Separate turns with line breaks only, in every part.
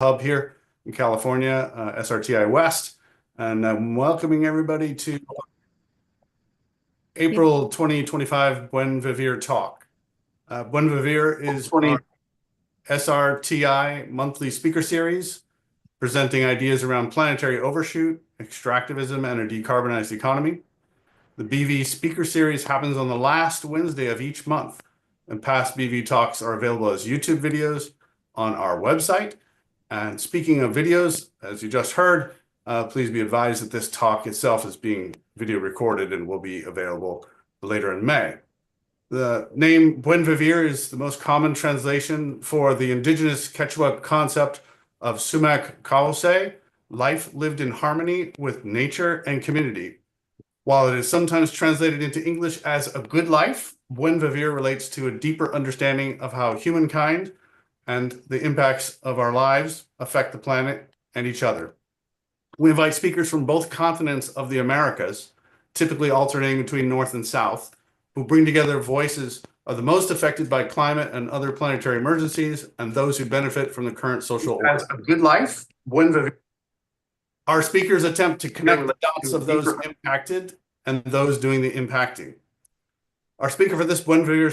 hub here in California, SRTI West, and I'm welcoming everybody to April 2025 Buen Vivir talk. Buen Vivir is our SRTI monthly speaker series presenting ideas around planetary overshoot, extractivism, and a decarbonized economy. The BV speaker series happens on the last Wednesday of each month, and past BV talks are available as YouTube videos on our website. And speaking of videos, as you just heard, please be advised that this talk itself is being video recorded and will be available later in May. The name Buen Vivir is the most common translation for the indigenous Quechua concept of sumac kawase, life lived in harmony with nature and community. While it is sometimes translated into English as a good life, Buen Vivir relates to a deeper understanding of how humankind and the impacts of our lives affect the planet and each other. We invite speakers from both continents of the Americas, typically alternating between North and South, who bring together voices of the most affected by climate and other planetary emergencies and those who benefit from the current social order. As a good life, Buen Vivir. Our speakers attempt to connect the dots of those impacted and those doing the impacting. Our speaker for this Buen Vivir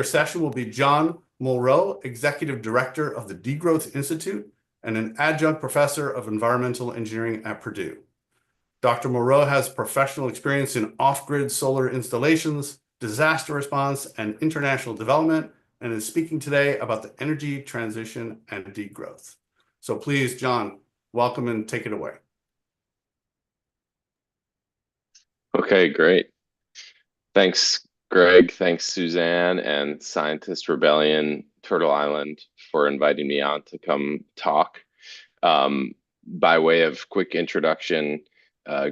session will be John Mulrow, Executive Director of the Degrowth Institute and an Adjunct Professor of Environmental Engineering at Purdue. Dr. Mulrow has professional experience in off-grid solar installations, disaster response, and international development, and is speaking today about the energy transition and degrowth. So please, John, welcome and take it away.
Okay, great. Thanks, Greg. Thanks, Suzanne and Scientist Rebellion Turtle Island for inviting me on to come talk. By way of quick introduction,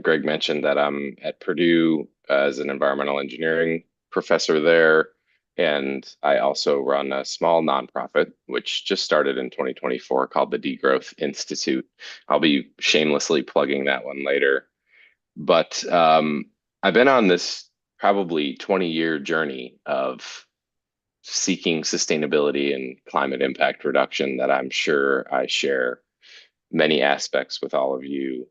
Greg mentioned that I'm at Purdue as an environmental engineering professor there, and I also run a small nonprofit, which just started in 2024 called the Degrowth Institute. I'll be shamelessly plugging that one later. But I've been on this probably 20-year journey of seeking sustainability and climate impact reduction that I'm sure I share many aspects with all of you.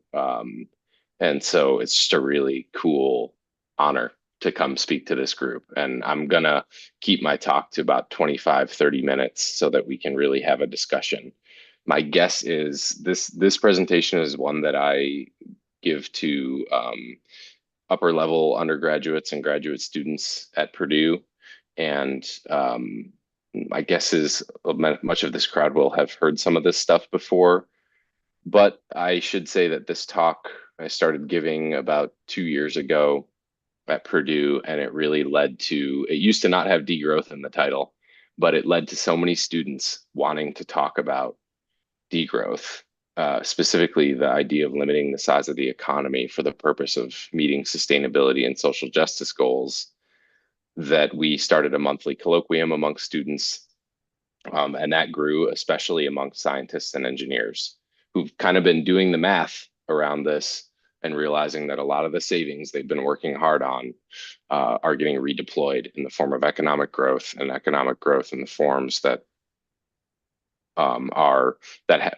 And so it's just a really cool honor to come speak to this group. And I'm going to keep my talk to about 25, 30 minutes so that we can really have a discussion. My guess is this presentation is one that I give to upper level undergraduates and graduate students at Purdue. And my guess is much of this crowd will have heard some of this stuff before. But I should say that this talk I started giving about 2 years ago at Purdue, and it really led to, it used to not have degrowth in the title, but it led to so many students wanting to talk about degrowth. Specifically the idea of limiting the size of the economy for the purpose of meeting sustainability and social justice goals, that we started a monthly colloquium amongst students. And that grew especially among scientists and engineers who've kind of been doing the math around this and realizing that a lot of the savings they've been working hard on are getting redeployed in the form of economic growth, and economic growth in the forms that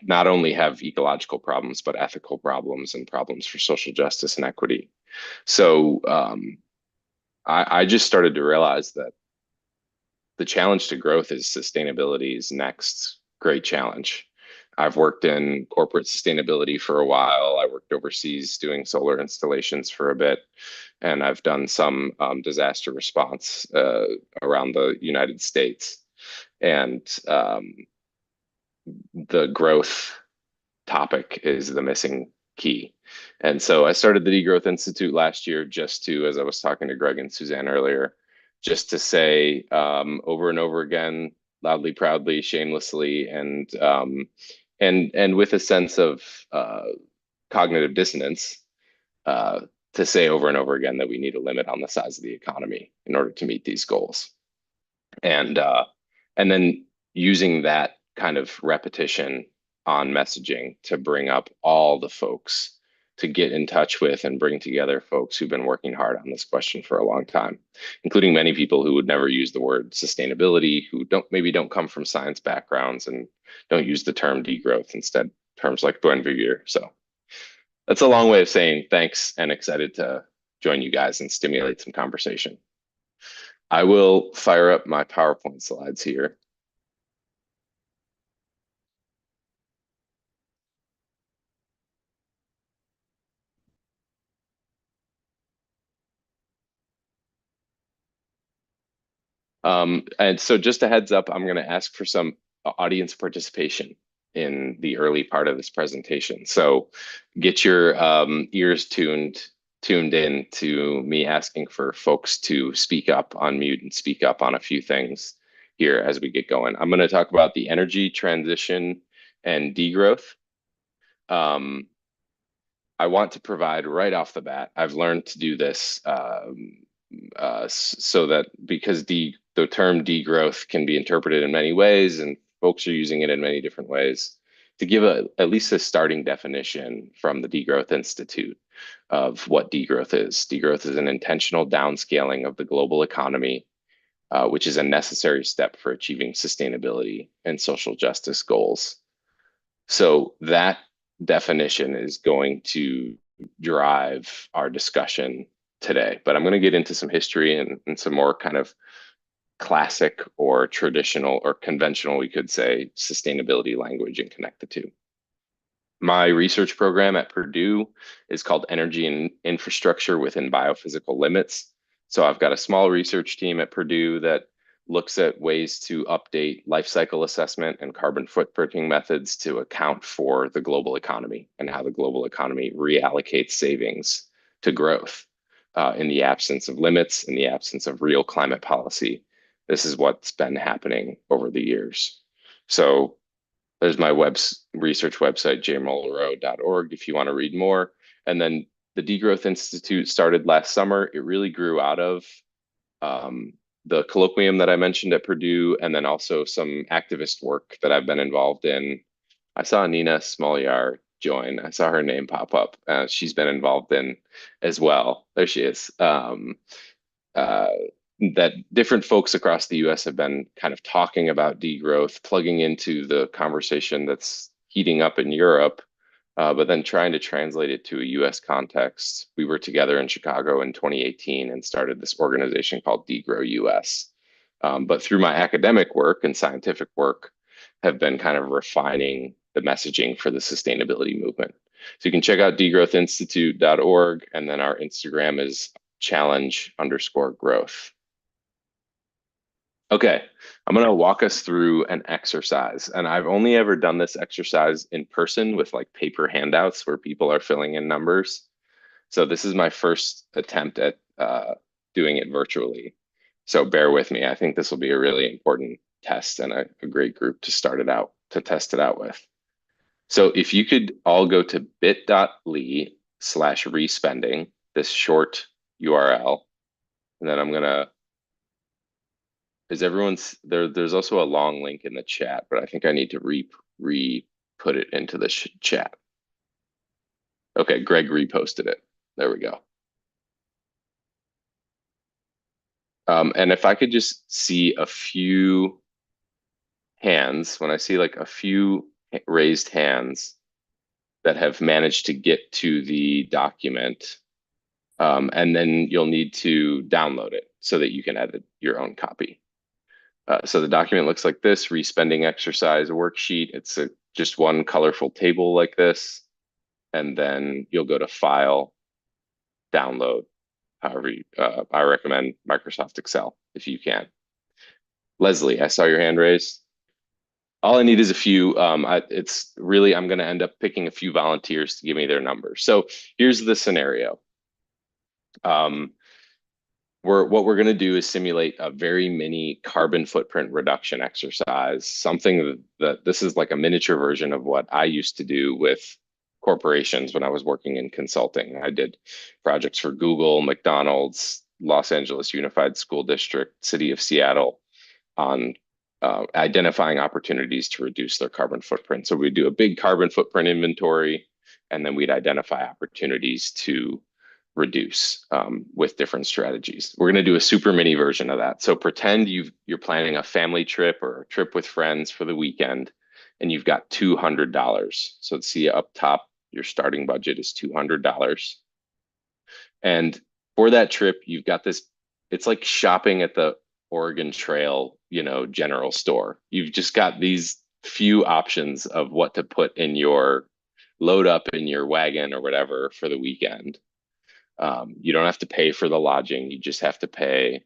not only have ecological problems, but ethical problems and problems for social justice and equity. So I just started to realize that the challenge to growth is sustainability's next great challenge. I've worked in corporate sustainability for a while. I worked overseas doing solar installations for a bit, and I've done some disaster response around the United States. And the growth topic is the missing key. And so I started the Degrowth Institute last year just to, as I was talking to Greg and Suzanne earlier, just to say over and over again, loudly, proudly, shamelessly, and with a sense of cognitive dissonance, to say over and over again that we need a limit on the size of the economy in order to meet these goals. And then using that kind of repetition on messaging to bring up all the folks to get in touch with and bring together folks who've been working hard on this question for a long time, including many people who would never use the word sustainability, who maybe don't come from science backgrounds and don't use the term degrowth, instead terms like Buen Vivir. So that's a long way of saying thanks and excited to join you guys and stimulate some conversation. I will fire up my PowerPoint slides here. And so just a heads up, I'm going to ask for some audience participation in the early part of this presentation. So get your ears tuned in to me asking for folks to speak up, unmute, and speak up on a few things here as we get going. I'm going to talk about the energy transition and degrowth. I want to provide right off the bat, I've learned to do this so that because the term degrowth can be interpreted in many ways and folks are using it in many different ways, to give at least a starting definition from the Degrowth Institute of what degrowth is. Degrowth is an intentional downscaling of the global economy, which is a necessary step for achieving sustainability and social justice goals. So that definition is going to drive our discussion today, but I'm going to get into some history and some more kind of classic or traditional or conventional, we could say, sustainability language and connect the two. My research program at Purdue is called Energy and Infrastructure Within Biophysical Limits. So I've got a small research team at Purdue that looks at ways to update life cycle assessment and carbon footprinting methods to account for the global economy and how the global economy reallocates savings to growth in the absence of limits, in the absence of real climate policy. This is what's been happening over the years. So there's my research website, jmulrow.org, if you want to read more. And then the Degrowth Institute started last summer. It really grew out of the colloquium that I mentioned at Purdue, and then also some activist work that I've been involved in. I saw Nina Smolyar join. I saw her name pop up. She's been involved in as well. There she is. That different folks across the US have been kind of talking about degrowth, plugging into the conversation that's heating up in Europe, but then trying to translate it to a US context. We were together in Chicago in 2018 and started this organization called Degrow US. But through my academic work and scientific work, have been kind of refining the messaging for the sustainability movement. So you can check out degrowthinstitute.org, and then our Instagram is challenge_growth. Okay, I'm going to walk us through an exercise, and I've only ever done this exercise in person with like paper handouts where people are filling in numbers. So this is my first attempt at doing it virtually. So bear with me. I think this will be a really important test and a great group to test it out with. So if you could all go to bit.ly/respending, this short URL, and then I'm going to, is everyone's there? There's also a long link in the chat, but I think I need to put it into the chat. Okay, Greg reposted it. There we go. And if I could just see a few hands, when I see like a few raised hands that have managed to get to the document, and then you'll need to download it so that you can edit your own copy. So the document looks like this: respending exercise worksheet. It's just one colorful table like this. And then you'll go to File, Download. However, I recommend Microsoft Excel if you can. Leslie, I saw your hand raised. All I need is a few. I'm going to end up picking a few volunteers to give me their numbers. So here's the scenario. What we're going to do is simulate a very mini carbon footprint reduction exercise, something that this is like a miniature version of what I used to do with corporations when I was working in consulting. I did projects for Google, McDonald's, Los Angeles Unified School District, City of Seattle on identifying opportunities to reduce their carbon footprint. So we do a big carbon footprint inventory, and then we'd identify opportunities to reduce with different strategies. We're going to do a super mini version of that. So pretend you're planning a family trip or a trip with friends for the weekend, and you've got $200. So let's see up top, your starting budget is $200. And for that trip, you've got this, it's like shopping at the Oregon Trail, general store. You've just got these few options of what to put in your load up in your wagon or whatever for the weekend. You don't have to pay for the lodging. You just have to pay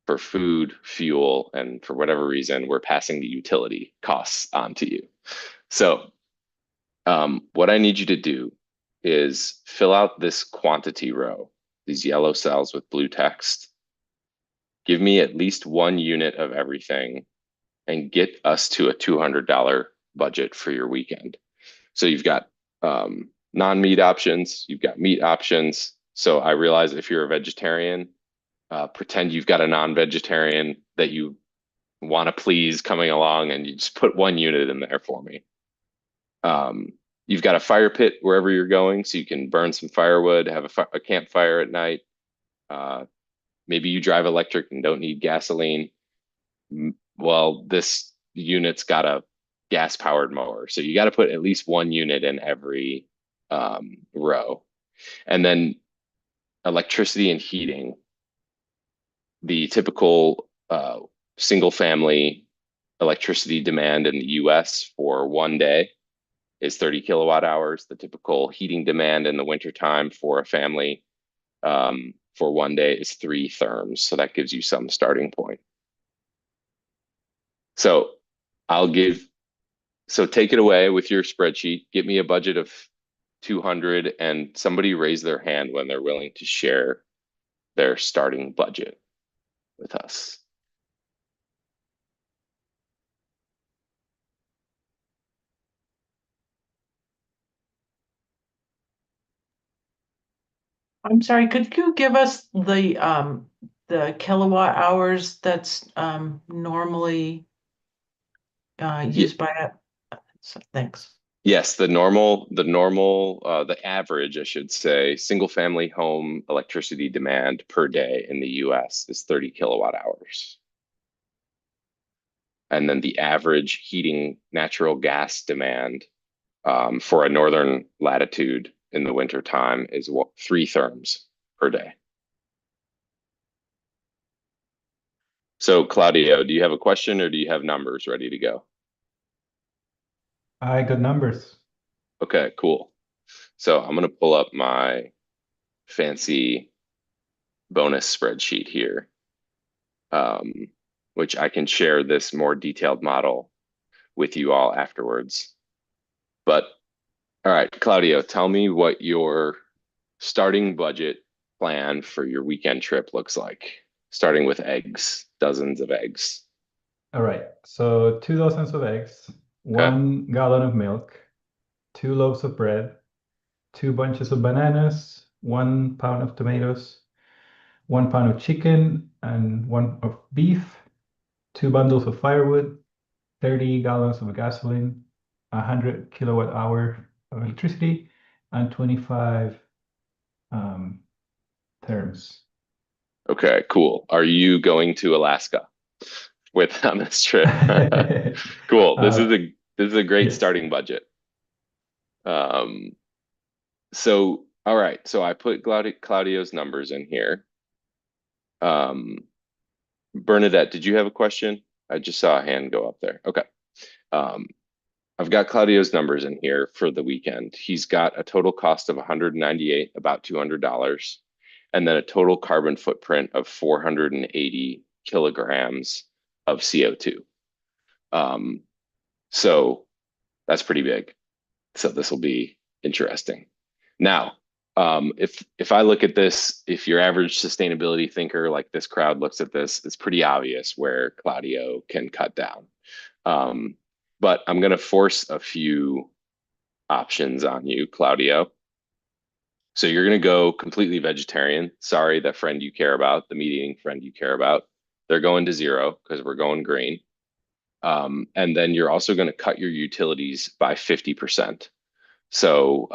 for food, fuel, and for whatever reason, we're passing the utility costs on to you. So what I need you to do is fill out this quantity row, these yellow cells with blue text. Give me at least 1 unit of everything and get us to a $200 budget for your weekend. So you've got non-meat options, you've got meat options. So I realize if you're a vegetarian, pretend you've got a non-vegetarian that you want to please coming along, and you just put 1 unit in there for me. You've got a fire pit wherever you're going, so you can burn some firewood, have a campfire at night. Maybe you drive electric and don't need gasoline. Well, this unit's got a gas-powered mower, so you got to put at least 1 unit in every row. And then electricity and heating. The typical single-family electricity demand in the US for 1 day is 30 kilowatt hours. The typical heating demand in the wintertime for a family for 1 day is 3 therms. So that gives you some starting point. So take it away with your spreadsheet. Give me a budget of 200, and somebody raise their hand when they're willing to share their starting budget with us.
I'm sorry, could you give us the kilowatt hours that's normally used by it? Thanks.
Yes, the average, I should say, single family home electricity demand per day in the US is 30 kilowatt hours. And then the average heating natural gas demand for a northern latitude in the wintertime is 3 therms per day. So Claudio, do you have a question or do you have numbers ready to go?
I got numbers.
Okay, cool. So I'm going to pull up my fancy bonus spreadsheet here, which I can share this more detailed model with you all afterwards. But all right, Claudio, tell me what your starting budget plan for your weekend trip looks like, starting with eggs, dozens of eggs.
All right, so 2 dozens of eggs,
Okay.
1 gallon of milk, 2 loaves of bread, 2 bunches of bananas, 1 pound of tomatoes, 1 pound of chicken and 1 of beef, 2 bundles of firewood, 30 gallons of gasoline, 100 kilowatt hour of electricity, and 25 therms.
Okay, cool. Are you going to Alaska on this trip? Cool. This is a great
yes.
starting budget. So all right, so I put Claudio's numbers in here. Bernadette, did you have a question? I just saw a hand go up there. Okay. I've got Claudio's numbers in here for the weekend. He's got a total cost of 198, about $200, and then a total carbon footprint of 480 kilograms of CO2. So that's pretty big. So this will be interesting. Now, if I look at this, if your average sustainability thinker like this crowd looks at this, it's pretty obvious where Claudio can cut down. But I'm going to force a few options on you, Claudio. So you're going to go completely vegetarian. Sorry, that friend you care about, the meat eating friend you care about, they're going to 0 because we're going green. And then you're also going to cut your utilities by 50%. So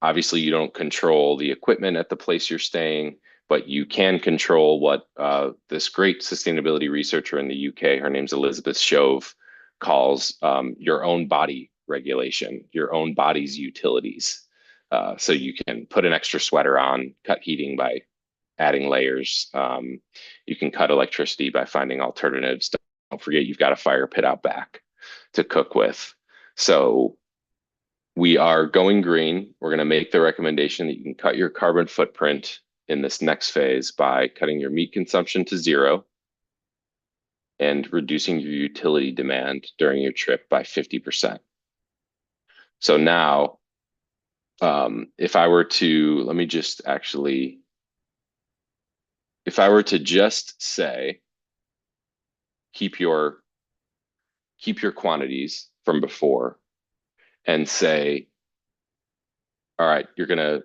obviously you don't control the equipment at the place you're staying, but you can control what this great sustainability researcher in the UK, her name's Elizabeth Shove, calls your own body regulation, your own body's utilities. So you can put an extra sweater on, cut heating by adding layers. You can cut electricity by finding alternatives. Don't forget you've got a fire pit out back to cook with. So we are going green. We're going to make the recommendation that you can cut your carbon footprint in this next phase by cutting your meat consumption to 0 and reducing your utility demand during your trip by 50%. So now, if I were to, let me just actually, if I were to just say, keep your quantities from before and say, all right, you're gonna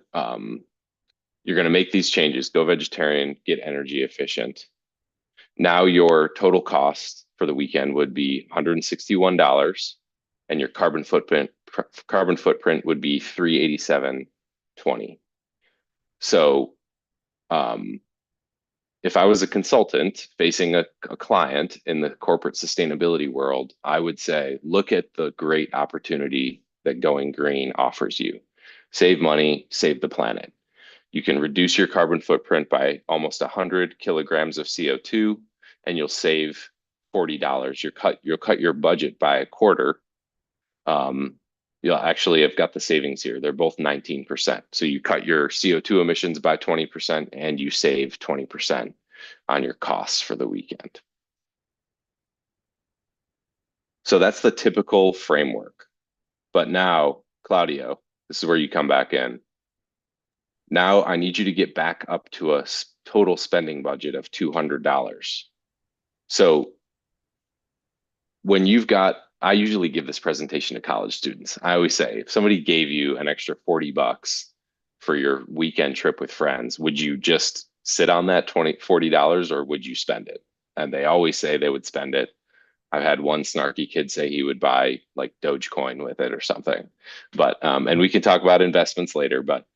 make these changes, go vegetarian, get energy efficient. Now your total cost for the weekend would be $161, and your carbon footprint would be $387.20. So if I was a consultant facing a client in the corporate sustainability world, I would say, look at the great opportunity that going green offers you. Save money, save the planet. You can reduce your carbon footprint by almost 100 kilograms of CO2, and you'll save $40. You'll cut your budget by a quarter. You'll actually have got the savings here. They're both 19%. So you cut your CO2 emissions by 20% and you save 20% on your costs for the weekend. So that's the typical framework. But now, Claudio, this is where you come back in. Now I need you to get back up to a total spending budget of $200. So when you've got, I usually give this presentation to college students. I always say, if somebody gave you an extra $40 for your weekend trip with friends, would you just sit on that $40 or would you spend it? And they always say they would spend it. I've had one snarky kid say he would buy like Dogecoin with it or something. But and we can talk about investments later, but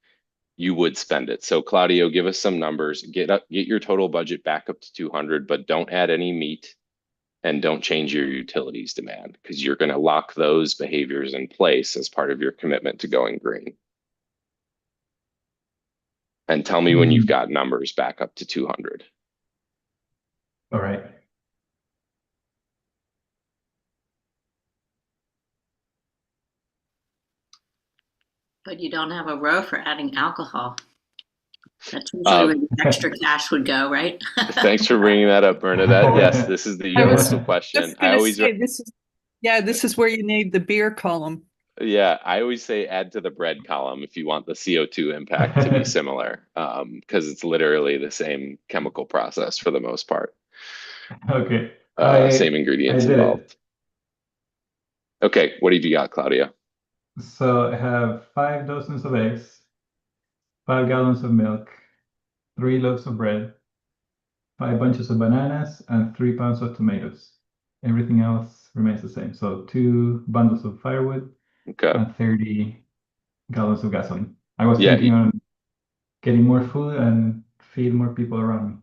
you would spend it. So Claudio, give us some numbers, get your total budget back up to 200, but don't add any meat and don't change your utilities demand, because you're going to lock those behaviors in place as part of your commitment to going green. And tell me when you've got numbers back up to 200.
All right.
But you don't have a row for adding alcohol. That's usually where the extra cash would go, right?
Thanks for bringing that up, Bernadette. Yes, this is the universal question.
Just gonna say, this is where you need the beer column.
Yeah, I always say add to the bread column if you want the CO2 impact to be similar, because it's literally the same chemical process for the most part.
Okay.
Same ingredients involved. Okay, what have you got, Claudia?
So I have 5 dozens of eggs, 5 gallons of milk, 3 loaves of bread, 5 bunches of bananas, and 3 pounds of tomatoes. Everything else remains the same. So 2 bundles of firewood,
okay,
and 30 gallons of gasoline. I was thinking on getting more food and feed more people around me.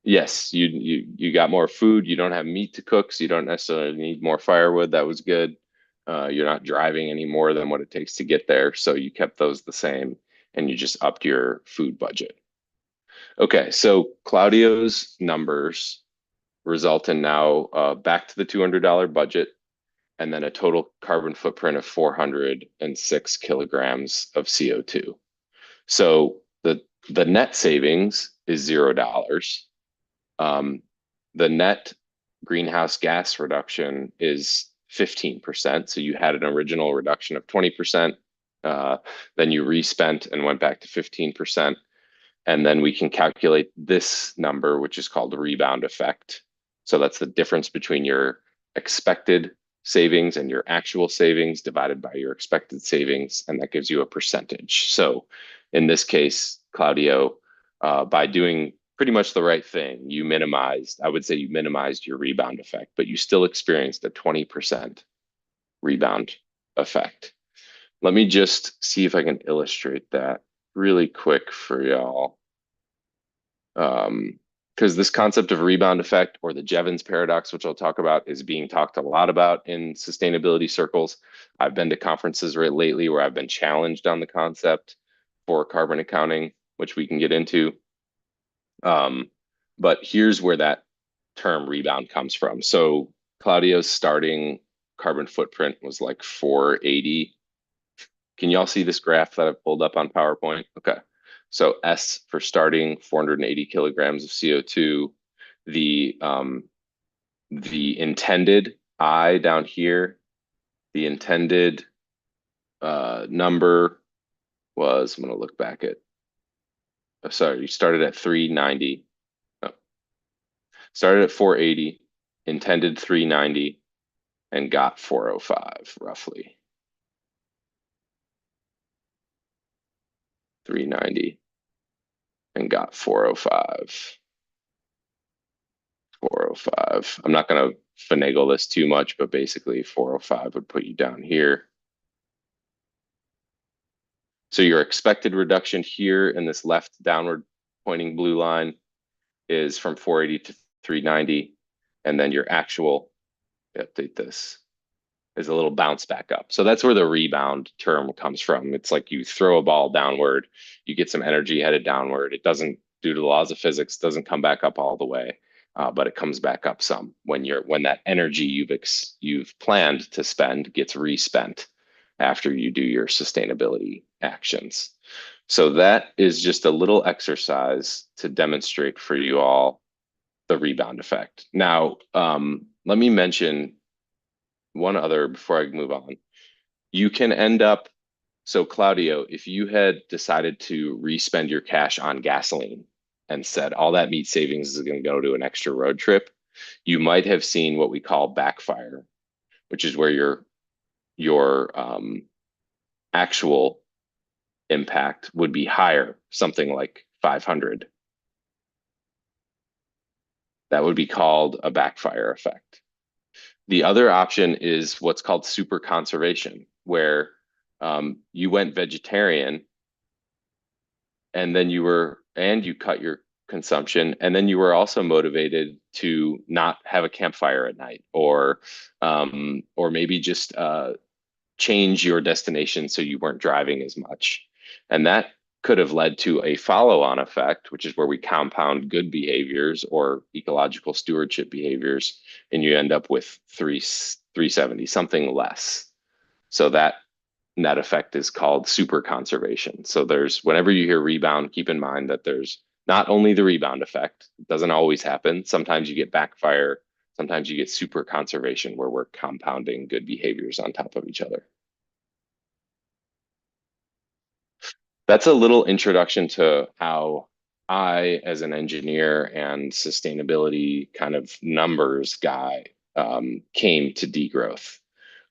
Yes, you got more food. You don't have meat to cook, so you don't necessarily need more firewood. That was good. You're not driving any more than what it takes to get there, so you kept those the same, and you just upped your food budget. Okay, so Claudio's numbers result in now back to the $200 budget, and then a total carbon footprint of 406 kilograms of CO2. So the net savings is $0. The net greenhouse gas reduction is 15%. So you had an original reduction of 20%, then you respent and went back to 15%. And then we can calculate this number, which is called the rebound effect. So that's the difference between your expected savings and your actual savings divided by your expected savings, and that gives you a percentage. So in this case, Claudio, by doing pretty much the right thing, you minimized your rebound effect, but you still experienced a 20% rebound effect. let me just see if I can illustrate that really quick for y'all. Because this concept of rebound effect, or the Jevons paradox, which I'll talk about, is being talked a lot about in sustainability circles. I've been to conferences lately where I've been challenged on the concept for carbon accounting, which we can get into. But here's where that term rebound comes from. So Claudio's starting carbon footprint was like 480. Can y'all see this graph that I've pulled up on PowerPoint? Okay. So S for starting, 480 kilograms of CO2. The intended I down here, the intended number was, I'm going to look back at, oh, sorry, you started at 390. Oh. Started at 480, intended 390, and got 405 roughly. 390 and got 405. 405. I'm not going to finagle this too much, but basically 405 would put you down here. So your expected reduction here in this left downward pointing blue line is from 480 to 390. And then your actual, update this, is a little bounce back up. So that's where the rebound term comes from. It's like you throw a ball downward, you get some energy headed downward. It doesn't, due to the laws of physics, doesn't come back up all the way, but it comes back up some when that energy you've planned to spend gets respent after you do your sustainability actions. So that is just a little exercise to demonstrate for you all the rebound effect. Now, let me mention one other before I move on. You can end up, so Claudio, if you had decided to respend your cash on gasoline and said all that meat savings is going to go to an extra road trip, you might have seen what we call backfire, which is where your actual impact would be higher, something like 500. That would be called a backfire effect. The other option is what's called super conservation, where you went vegetarian and then you cut your consumption, and then you were also motivated to not have a campfire at night, or maybe just change your destination so you weren't driving as much. And that could have led to a follow-on effect, which is where we compound good behaviors or ecological stewardship behaviors, and you end up with 370, something less. So that net effect is called super conservation. So whenever you hear rebound, keep in mind that there's not only the rebound effect. It doesn't always happen. Sometimes you get backfire. Sometimes you get super conservation, where we're compounding good behaviors on top of each other. That's a little introduction to how I, as an engineer and sustainability kind of numbers guy, came to degrowth.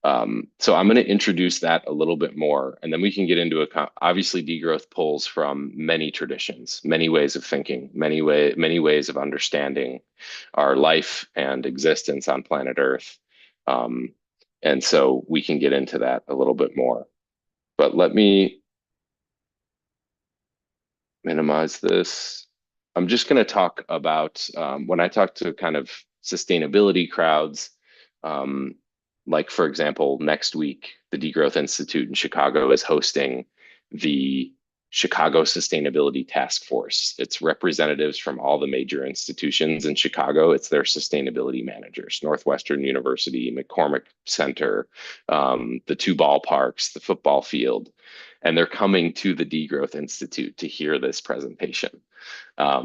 So I'm going to introduce that a little bit more, and then we can get into obviously degrowth pulls from many traditions, many ways of thinking, many ways of understanding our life and existence on planet Earth. And so we can get into that a little bit more. But let me minimize this. I'm just going to talk about when I talk to kind of sustainability crowds, like, for example, next week, the Degrowth Institute in Chicago is hosting the Chicago Sustainability Task Force. It's representatives from all the major institutions in Chicago. It's their sustainability managers: Northwestern University, McCormick Center, the two ballparks, the football field. And they're coming to the Degrowth Institute to hear this presentation.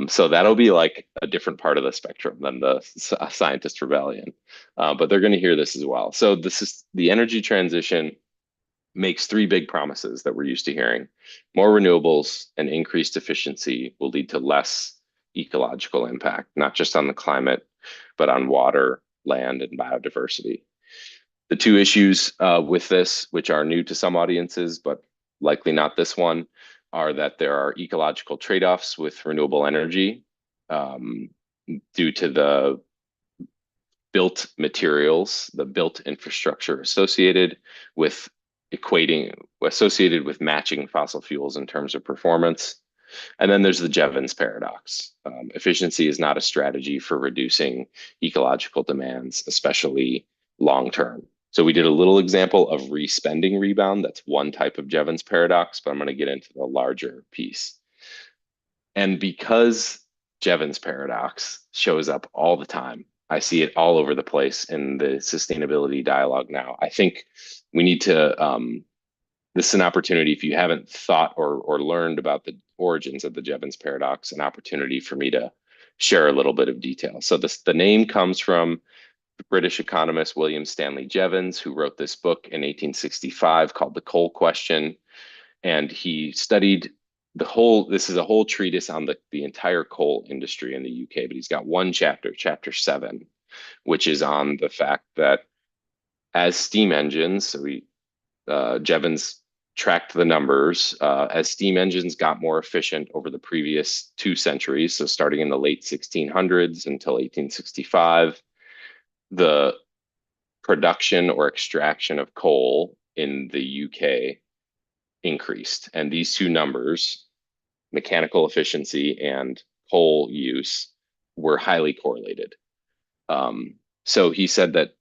So that'll be like a different part of the spectrum than the scientist rebellion, but they're going to hear this as well. So this is the energy transition makes three big promises that we're used to hearing. More renewables and increased efficiency will lead to less ecological impact, not just on the climate, but on water, land, and biodiversity. The two issues with this, which are new to some audiences, but likely not this one, are that there are ecological trade-offs with renewable energy due to the built materials, the built infrastructure associated with associated with matching fossil fuels in terms of performance. And then there's the Jevons paradox. Efficiency is not a strategy for reducing ecological demands, especially long-term. So we did a little example of respending rebound. That's one type of Jevons paradox, but I'm going to get into the larger piece. And because Jevons paradox shows up all the time, I see it all over the place in the sustainability dialogue now. I think we need to, this is an opportunity, if you haven't thought or learned about the origins of the Jevons paradox, an opportunity for me to share a little bit of detail. So the name comes from the British economist William Stanley Jevons, who wrote this book in 1865 called The Coal Question. And he studied this is a whole treatise on the entire coal industry in the UK, but he's got one chapter, chapter 7, which is on the fact that as steam engines, so Jevons tracked the numbers, as steam engines got more efficient over the previous 2 centuries, so starting in the late 1600s until 1865, the production or extraction of coal in the UK increased. And these 2 numbers, mechanical efficiency and coal use, were highly correlated. So he said that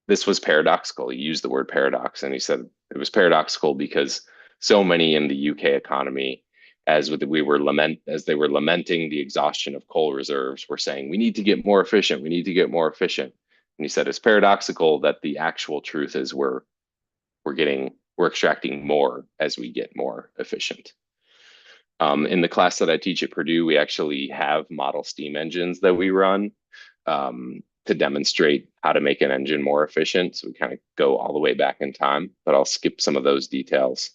this was paradoxical. He used the word paradox, and he said it was paradoxical because so many in the UK economy, as they were lamenting the exhaustion of coal reserves, were saying, we need to get more efficient. We need to get more efficient. And he said it's paradoxical that the actual truth is we're extracting more as we get more efficient. In the class that I teach at Purdue, we actually have model steam engines that we run to demonstrate how to make an engine more efficient. So we kind of go all the way back in time, but I'll skip some of those details.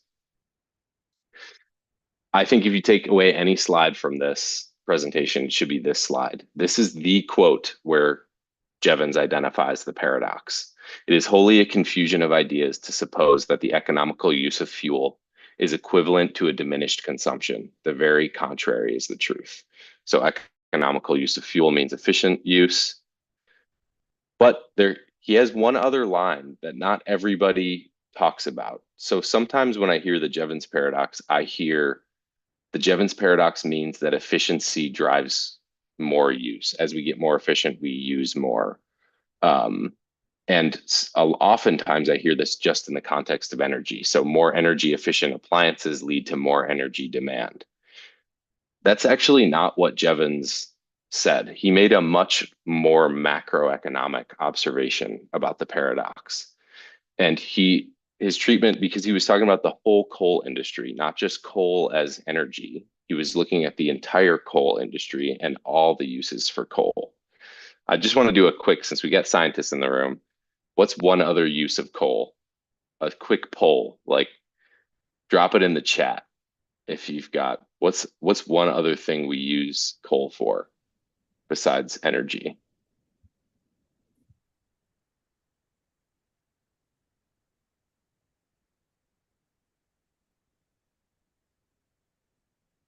I think if you take away any slide from this presentation, it should be this slide. This is the quote where Jevons identifies the paradox. It is wholly a confusion of ideas to suppose that the economical use of fuel is equivalent to a diminished consumption. The very contrary is the truth. So economical use of fuel means efficient use. But he has one other line that not everybody talks about. So sometimes when I hear the Jevons paradox, I hear the Jevons paradox means that efficiency drives more use. As we get more efficient, we use more. And oftentimes I hear this just in the context of energy. So more energy efficient appliances lead to more energy demand. That's actually not what Jevons said. He made a much more macroeconomic observation about the paradox. And his treatment, because he was talking about the whole coal industry, not just coal as energy, he was looking at the entire coal industry and all the uses for coal. I just want to do a quick, since we got scientists in the room, what's one other use of coal? A quick poll, like drop it in the chat if you've got, what's one other thing we use coal for besides energy?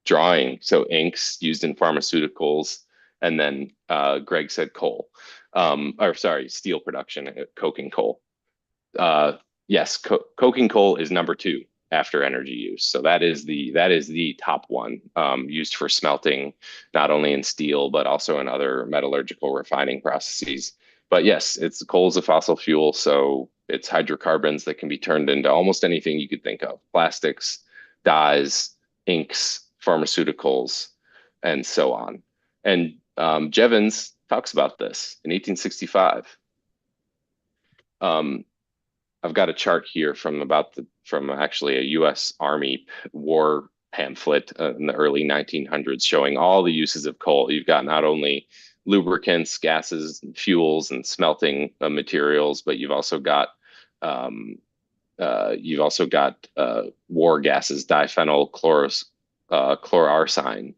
Drawing, so inks used in pharmaceuticals, and then Greg said coal, or sorry, steel production, coking coal. Yes, coking coal is number 2 after energy use. So that is the top one, used for smelting, not only in steel, but also in other metallurgical refining processes. But yes, coal is a fossil fuel, so it's hydrocarbons that can be turned into almost anything you could think of: plastics, dyes, inks, pharmaceuticals, and so on. And Jevons talks about this in 1865. I've got a chart here from actually a U.S. Army war pamphlet in the early 1900s showing all the uses of coal. You've got not only lubricants, gases, fuels, and smelting materials, but you've also got war gases, diphenyl chloroarsine,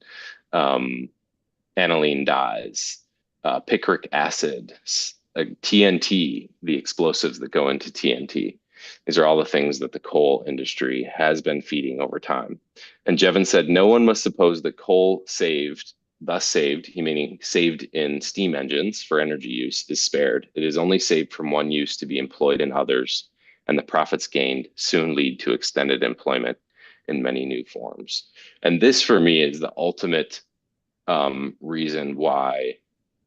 aniline dyes, picric acid, TNT, the explosives that go into TNT. These are all the things that the coal industry has been feeding over time. And Jevons said, no one must suppose that coal thus saved, he meaning saved in steam engines for energy use, is spared. It is only saved from one use to be employed in others, and the profits gained soon lead to extended employment in many new forms. And this, for me, is the ultimate reason why,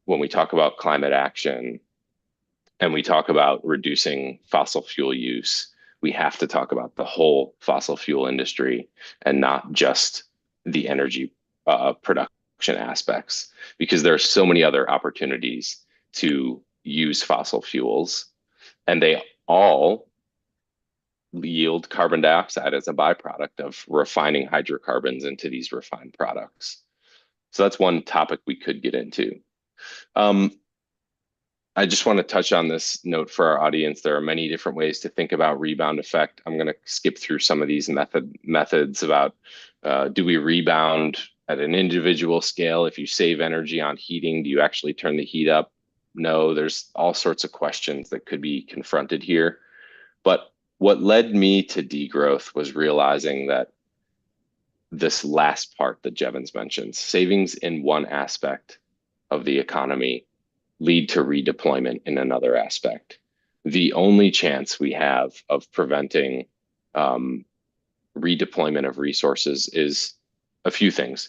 when we talk about climate action and we talk about reducing fossil fuel use, we have to talk about the whole fossil fuel industry and not just the energy production aspects, because there are so many other opportunities to use fossil fuels, and they all yield carbon dioxide as a byproduct of refining hydrocarbons into these refined products. So that's one topic we could get into. I just want to touch on this note for our audience. There are many different ways to think about rebound effect. I'm going to skip through some of these methods about do we rebound at an individual scale? If you save energy on heating, do you actually turn the heat up? No, there's all sorts of questions that could be confronted here. But what led me to degrowth was realizing that this last part that Jevons mentioned, savings in one aspect of the economy lead to redeployment in another aspect. The only chance we have of preventing redeployment of resources is a few things.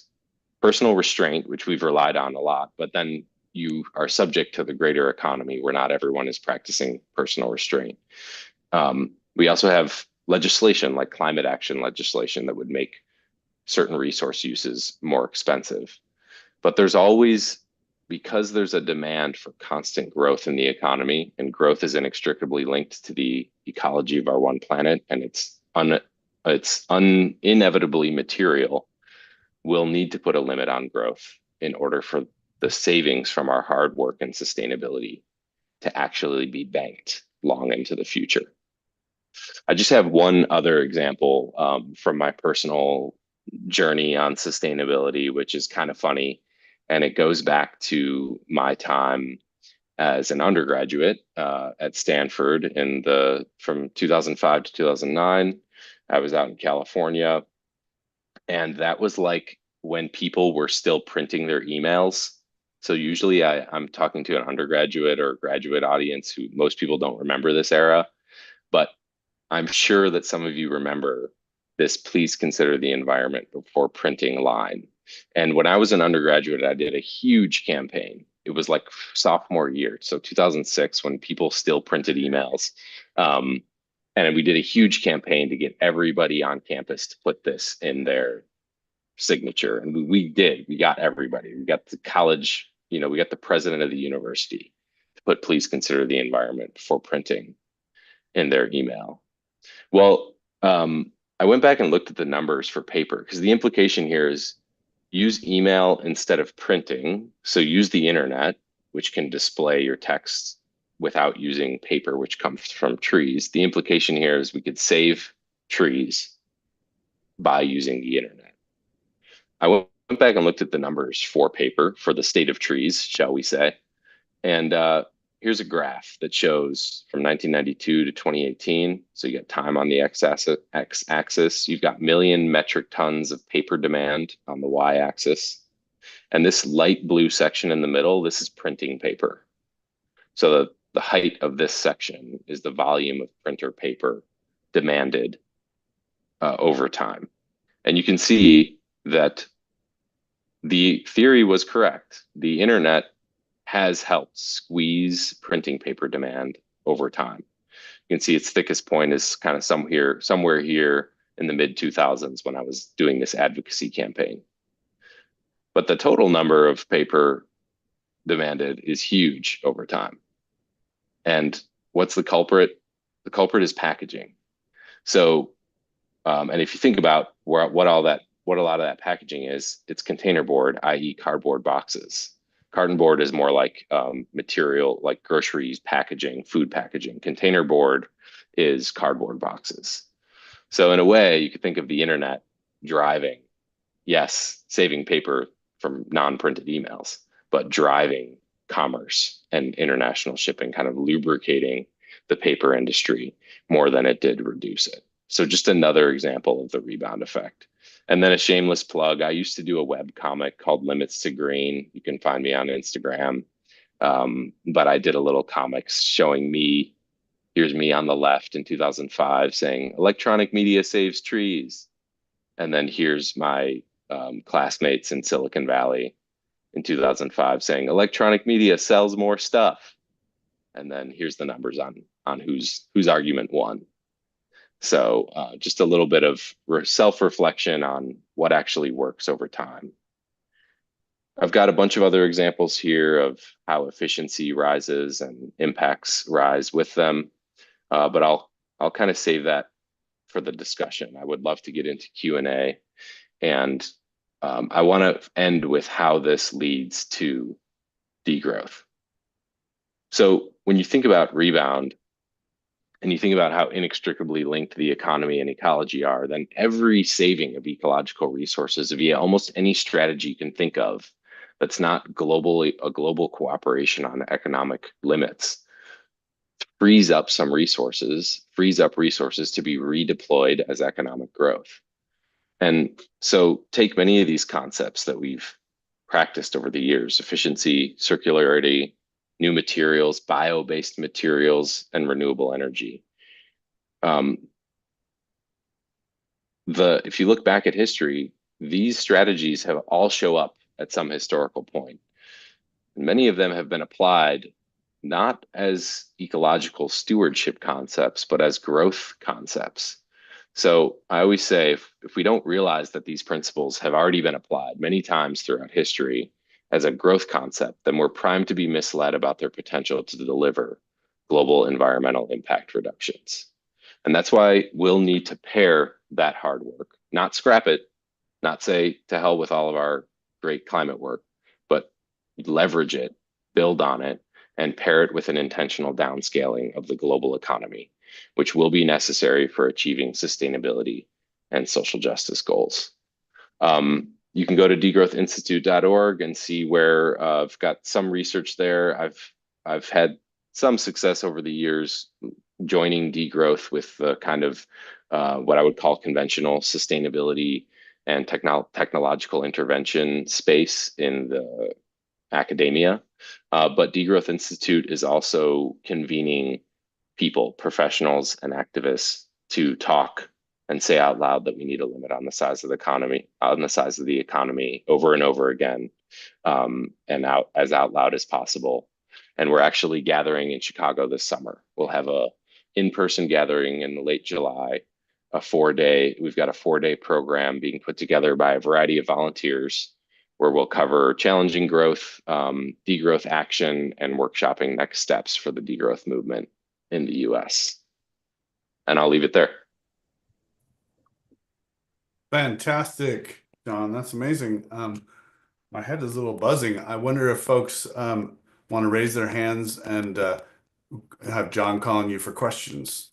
Personal restraint, which we've relied on a lot, but then you are subject to the greater economy where not everyone is practicing personal restraint. We also have legislation like climate action legislation that would make certain resource uses more expensive. But there's always, because there's a demand for constant growth in the economy, and growth is inextricably linked to the ecology of our one planet, and it's inevitably material, we'll need to put a limit on growth in order for the savings from our hard work and sustainability to actually be banked long into the future. I just have one other example from my personal journey on sustainability, which is kind of funny. And it goes back to my time as an undergraduate at Stanford from 2005 to 2009. I was out in California. And that was like when people were still printing their emails. So usually I'm talking to an undergraduate or graduate audience who most people don't remember this era, but I'm sure that some of you remember this please consider the environment before printing line. And when I was an undergraduate, I did a huge campaign. It was like sophomore year, so 2006, when people still printed emails. And we did a huge campaign to get everybody on campus to put this in their signature. And we did. We got everybody. We got the college, we got the president of the university to put please consider the environment before printing in their email. Well, I went back and looked at the numbers for paper, because the implication here is use email instead of printing. So use the internet, which can display your text without using paper, which comes from trees. The implication here is we could save trees by using the internet. I went back and looked at the numbers for paper, for the state of trees, shall we say. And here's a graph that shows from 1992 to 2018. So you got time on the x-axis. You've got million metric tons of paper demand on the y-axis. And this light blue section in the middle, this is printing paper. So the height of this section is the volume of printer paper demanded over time. And you can see that the theory was correct. The internet has helped squeeze printing paper demand over time. You can see its thickest point is kind of somewhere here in the mid-2000s when I was doing this advocacy campaign. But the total number of paper demanded is huge over time. And what's the culprit? The culprit is packaging. So, and if you think about what a lot of that packaging is, it's container board, i.e. cardboard boxes. Carton board is more like material, like groceries packaging, food packaging. Container board is cardboard boxes. So in a way, you could think of the internet driving, yes, saving paper from non-printed emails, but driving commerce and international shipping, kind of lubricating the paper industry more than it did reduce it. So just another example of the rebound effect. And then a shameless plug, I used to do a web comic called Limits to Green. You can find me on Instagram. But I did a little comics showing me Here's me on the left in 2005 saying electronic media saves trees. And then here's my classmates in Silicon Valley in 2005 saying electronic media sells more stuff. And then here's the numbers on whose argument won. So just a little bit of self-reflection on what actually works over time. I've got a bunch of other examples here of how efficiency rises and impacts rise with them, but I'll kind of save that for the discussion. I would love to get into Q&A, and I want to end with how this leads to degrowth. So when you think about rebound, and you think about how inextricably linked the economy and ecology are, then every saving of ecological resources via almost any strategy you can think of that's not a global cooperation on economic limits frees up some resources, frees up resources to be redeployed as economic growth. And so take many of these concepts that we've practiced over the years: efficiency, circularity, new materials, bio-based materials, and renewable energy. If you look back at history, these strategies have all show up at some historical point. And many of them have been applied not as ecological stewardship concepts, but as growth concepts. So I always say, if we don't realize that these principles have already been applied many times throughout history as a growth concept, then we're primed to be misled about their potential to deliver global environmental impact reductions. And that's why we'll need to pair that hard work, not scrap it, not say to hell with all of our great climate work, but leverage it, build on it, and pair it with an intentional downscaling of the global economy, which will be necessary for achieving sustainability and social justice goals. You can go to degrowthinstitute.org and see where I've got some research there. I've had some success over the years joining degrowth with the kind of what I would call conventional sustainability and technological intervention space in the academia. But Degrowth Institute is also convening people, professionals, and activists to talk and say out loud that we need a limit on the size of the economy, over and over again, and as out loud as possible. And we're actually gathering in Chicago this summer. We'll have a in-person gathering in late July, we've got a 4-day program being put together by a variety of volunteers where we'll cover challenging growth, degrowth action, and workshopping next steps for the degrowth movement in the US. And I'll leave it there.
Fantastic, John. That's amazing. My head is a little buzzing. I wonder if folks want to raise their hands and have John calling you for questions.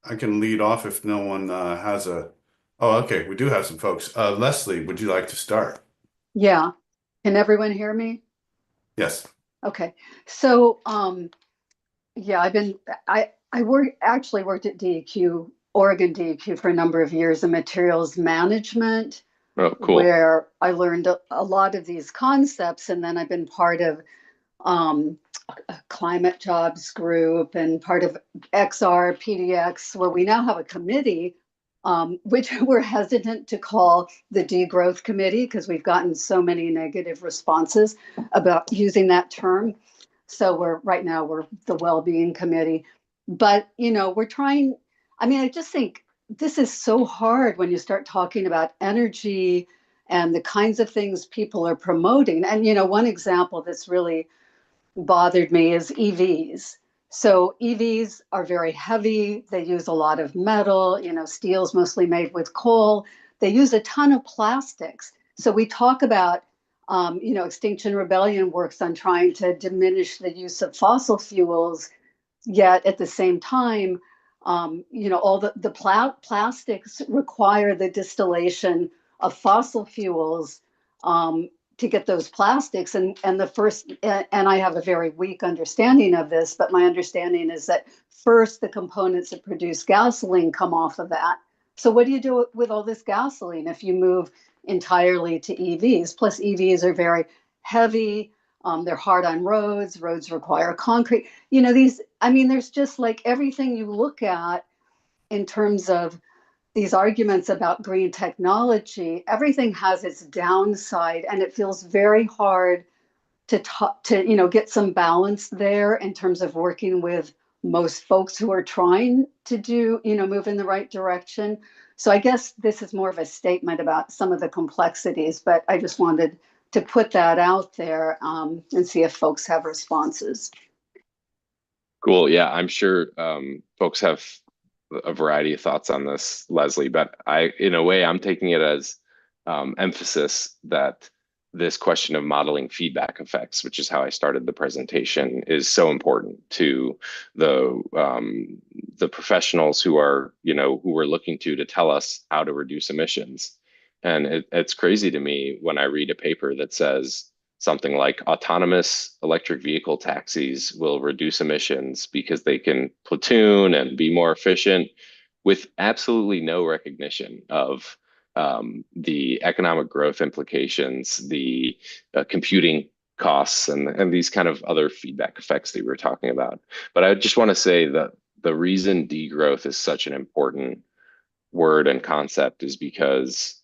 I can lead off if no one has a... Oh, okay. We do have some folks. Leslie, would you like to start?
Yeah. Can everyone hear me?
Yes.
Okay. So, yeah, I actually worked at DEQ, Oregon DEQ, for a number of years in materials management.
Oh, cool.
Where I learned a lot of these concepts, and then I've been part of a climate jobs group and part of XR PDX, where we now have a committee, which we're hesitant to call the degrowth committee because we've gotten so many negative responses about using that term. So right now we're the well-being committee. But, we're trying, I just think this is so hard when you start talking about energy and the kinds of things people are promoting. And, one example that's really bothered me is EVs. So EVs are very heavy. They use a lot of metal, steel's mostly made with coal. They use a ton of plastics. So we talk about, Extinction Rebellion works on trying to diminish the use of fossil fuels, yet at the same time, all the plastics require the distillation of fossil fuels to get those plastics. And I have a very weak understanding of this, but my understanding is that first the components that produce gasoline come off of that. So what do you do with all this gasoline if you move entirely to EVs. Plus, EVs are very heavy. They're hard on roads. Roads require concrete. There's just like everything you look at in terms of these arguments about green technology, everything has its downside, and it feels very hard to get some balance there in terms of working with most folks who are trying to move in the right direction. So I guess this is more of a statement about some of the complexities, but I just wanted to put that out there and see if folks have responses.
Cool. Yeah, I'm sure folks have a variety of thoughts on this, Leslie, but in a way, I'm taking it as emphasis that this question of modeling feedback effects, which is how I started the presentation, is so important to the professionals who are looking to tell us how to reduce emissions. And it's crazy to me when I read a paper that says something like autonomous electric vehicle taxis will reduce emissions because they can platoon and be more efficient, with absolutely no recognition of the economic growth implications, the computing costs, and these kind of other feedback effects that we were talking about. But I just want to say that the reason degrowth is such an important word and concept is because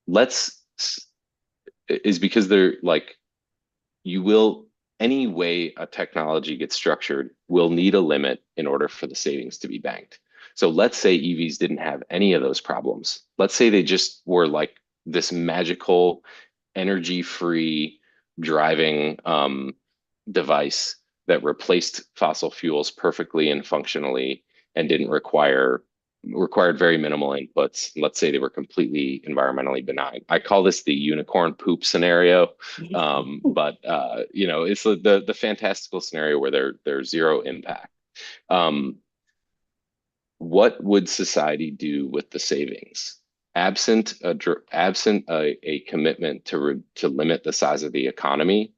they're like, any way a technology gets structured will need a limit in order for the savings to be banked. So let's say EVs didn't have any of those problems. Let's say they just were like this magical energy-free driving device that replaced fossil fuels perfectly and functionally and didn't required very minimal inputs. Let's say they were completely environmentally benign. I call this the unicorn poop scenario, but it's the fantastical scenario where there's zero impact. What would society do with the savings? Absent a commitment to limit the size of the economy,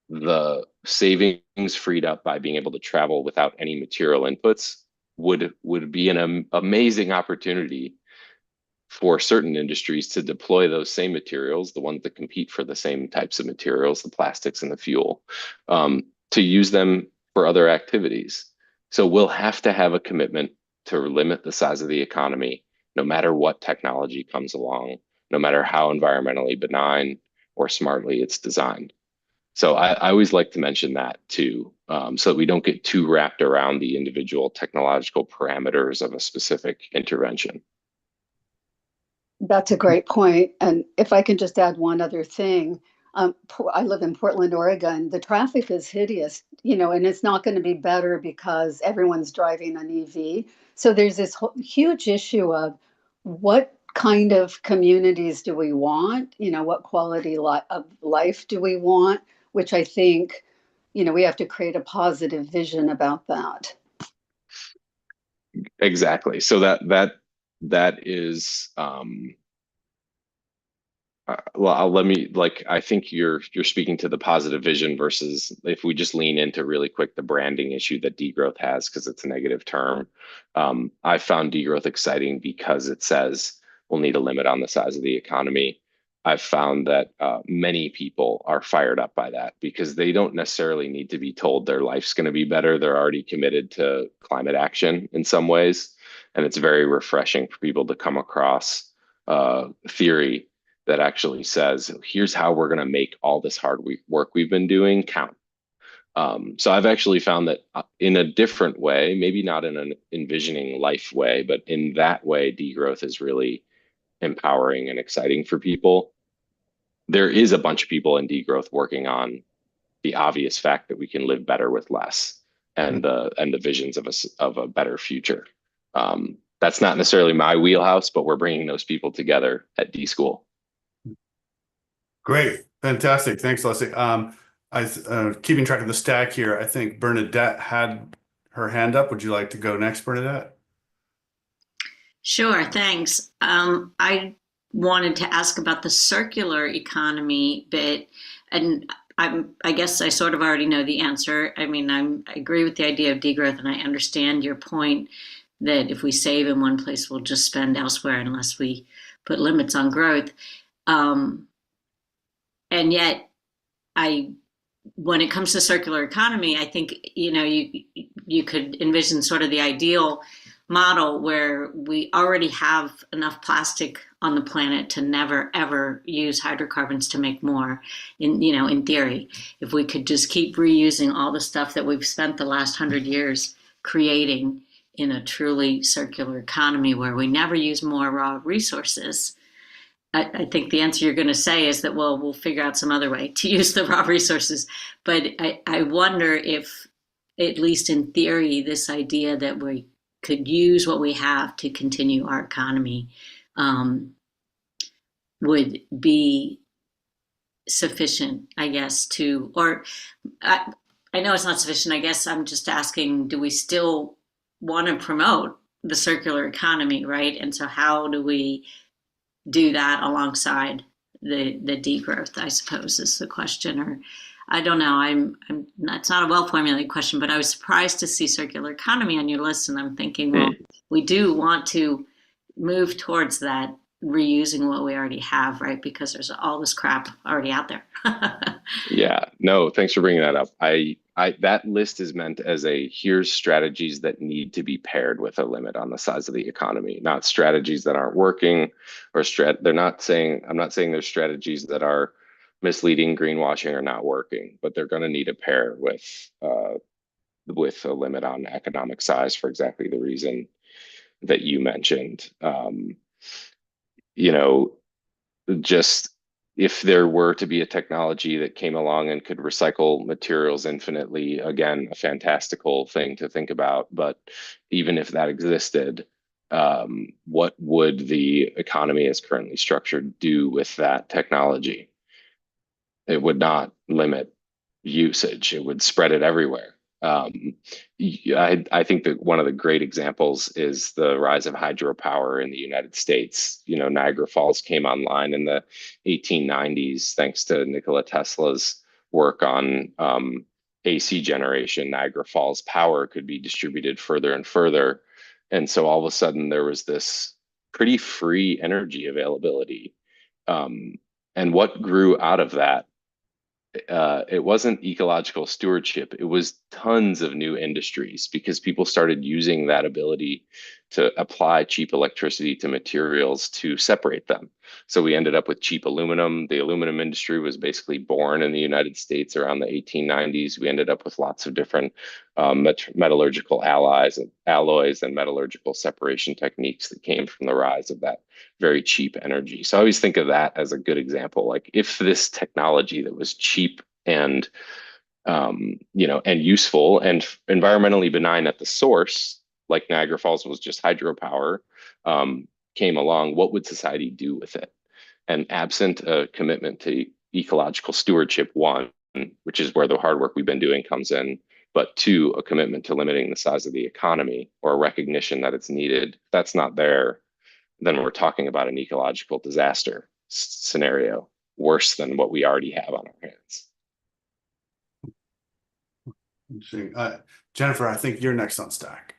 the savings freed up by being able to travel without any material inputs would be an amazing opportunity for certain industries to deploy those same materials, the ones that compete for the same types of materials, the plastics and the fuel, to use them for other activities. So we'll have to have a commitment to limit the size of the economy, no matter what technology comes along, no matter how environmentally benign or smartly it's designed. So I always like to mention that too, so that we don't get too wrapped around the individual technological parameters of a specific intervention.
That's a great point. And if I can just add one other thing, I live in Portland, Oregon. The traffic is hideous, and it's not going to be better because everyone's driving an EV. So there's this huge issue of what kind of communities do we want? What quality of life do we want? Which I think, we have to create a positive vision about that.
Exactly. So that is I think you're speaking to the positive vision versus, if we just lean into really quick the branding issue that degrowth has, because it's a negative term. I found degrowth exciting because it says we'll need a limit on the size of the economy. I've found that many people are fired up by that because they don't necessarily need to be told their life's going to be better. They're already committed to climate action in some ways. And it's very refreshing for people to come across theory that actually says, here's how we're going to make all this hard work we've been doing count. So I've actually found that in a different way, maybe not in an envisioning life way, but in that way, degrowth is really empowering and exciting for people. There is a bunch of people in degrowth working on the obvious fact that we can live better with less, and the visions of a better future. That's not necessarily my wheelhouse, but we're bringing those people together at D School.
Great, fantastic, thanks, Leslie. Keeping track of the stack here, I think Bernadette had her hand up. Would you like to go next, Bernadette?
Sure, thanks. I wanted to ask about the circular economy bit, and I guess I sort of already know the answer. I mean, I agree with the idea of degrowth, and I understand your point that if we save in one place, we'll just spend elsewhere unless we put limits on growth. And yet, when it comes to circular economy, I think, you could envision sort of the ideal model where we already have enough plastic on the planet to never ever use hydrocarbons to make more. In theory, if we could just keep reusing all the stuff that we've spent the last 100 years creating in a truly circular economy where we never use more raw resources, I think the answer you're going to say is that, well, we'll figure out some other way to use the raw resources. But I wonder if, at least in theory, this idea that we could use what we have to continue our economy would be sufficient, I guess, I know it's not sufficient. I guess I'm just asking, do we still want to promote the circular economy, right? And so how do we do that alongside the degrowth, I suppose, is the question. Or I don't know. It's not a well-formulated question, but I was surprised to see circular economy on your list, and I'm thinking, well, we do want to move towards that, reusing what we already have, right? Because there's all this crap already out there.
Yeah, no, thanks for bringing that up. That list is meant as here's strategies that need to be paired with a limit on the size of the economy, not strategies that aren't working, or I'm not saying there's strategies that are misleading, greenwashing, or not working, but they're going to need a pair with a limit on economic size for exactly the reason that you mentioned. Just if there were to be a technology that came along and could recycle materials infinitely, again, a fantastical thing to think about. But even if that existed, what would the economy as currently structured do with that technology? It would not limit usage. It would spread it everywhere. I think that one of the great examples is the rise of hydropower in the United States. Niagara Falls came online in the 1890s thanks to Nikola Tesla's work on AC generation. Niagara Falls power could be distributed further and further. And so all of a sudden there was this pretty free energy availability. And what grew out of that, it wasn't ecological stewardship. It was tons of new industries because people started using that ability to apply cheap electricity to materials to separate them. So we ended up with cheap aluminum. The aluminum industry was basically born in the United States around the 1890s. We ended up with lots of different metallurgical alloys and metallurgical separation techniques that came from the rise of that very cheap energy. So I always think of that as a good example. Like if this technology that was cheap and and useful and environmentally benign at the source, like Niagara Falls was just hydropower, came along, what would society do with it? And absent a commitment to ecological stewardship, one, which is where the hard work we've been doing comes in, but two, a commitment to limiting the size of the economy or a recognition that it's needed. If that's not there, then we're talking about an ecological disaster scenario, worse than what we already have on our hands.
Interesting. Jennifer, I think you're next on stack.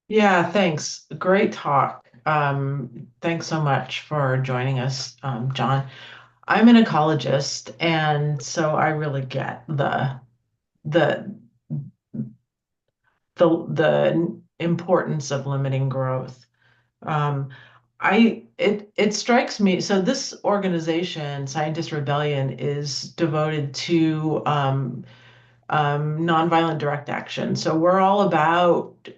Yeah, thanks. Great talk. Thanks so much for joining us, John. I'm an ecologist, and so I really get the importance of limiting growth. It strikes me, so this organization, Scientist Rebellion, is devoted to nonviolent direct action. So we're all about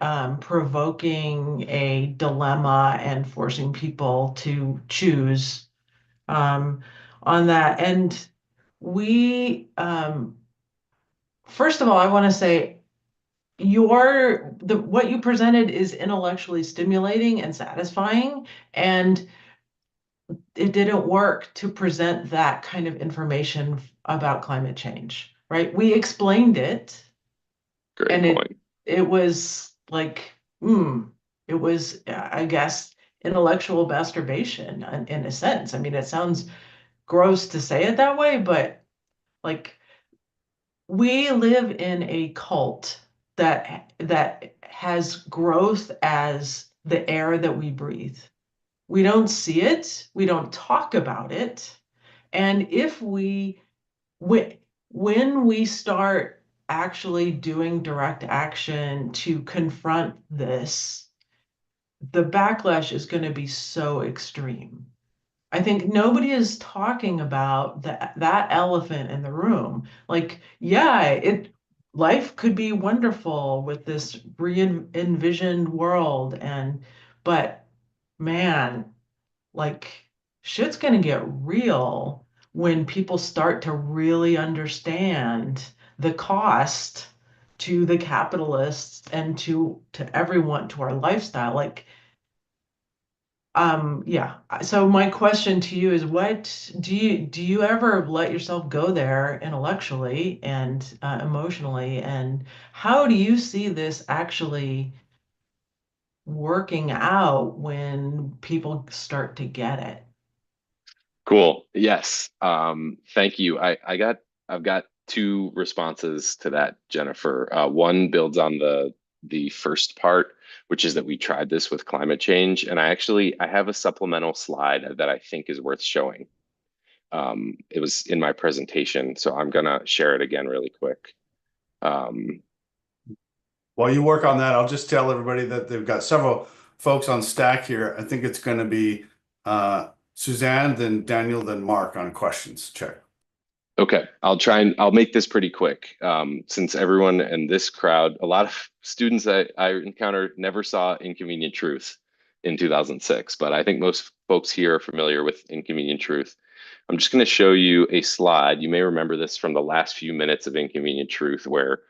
provoking a dilemma and forcing people to choose on that. And we, first of all, I want to say, what you presented is intellectually stimulating and satisfying, and it didn't work to present that kind of information about climate change, right? We explained it.
Great
and
point.
it was like, it was, I guess, intellectual masturbation in a sense. I mean, it sounds gross to say it that way, but like, we live in a cult that has growth as the air that we breathe. We don't see it, we don't talk about it. And when we start actually doing direct action to confront this, the backlash is going to be so extreme. I think nobody is talking about that elephant in the room. Like, yeah, life could be wonderful with this re-envisioned world, but man, like shit's gonna get real when people start to really understand the cost to the capitalists and to everyone, to our lifestyle. Like, yeah. So my question to you is, what do you ever let yourself go there intellectually and emotionally, and how do you see this actually working out when people start to get it?
Cool. Yes. Thank you. I've got two responses to that, Jennifer. One builds on the first part, which is that we tried this with climate change, and I have a supplemental slide that I think is worth showing. It was in my presentation, so I'm gonna share it again really quick.
While you work on that, I'll just tell everybody that they've got several folks on stack here. I think it's going to be Suzanne, then Daniel, then Mark on questions. Check.
Okay, I'll make this pretty quick. Since everyone in this crowd, a lot of students I encountered never saw Inconvenient Truth in 2006, but I think most folks here are familiar with Inconvenient Truth. I'm just going to show you a slide. You may remember this from the last few minutes of Inconvenient Truth, where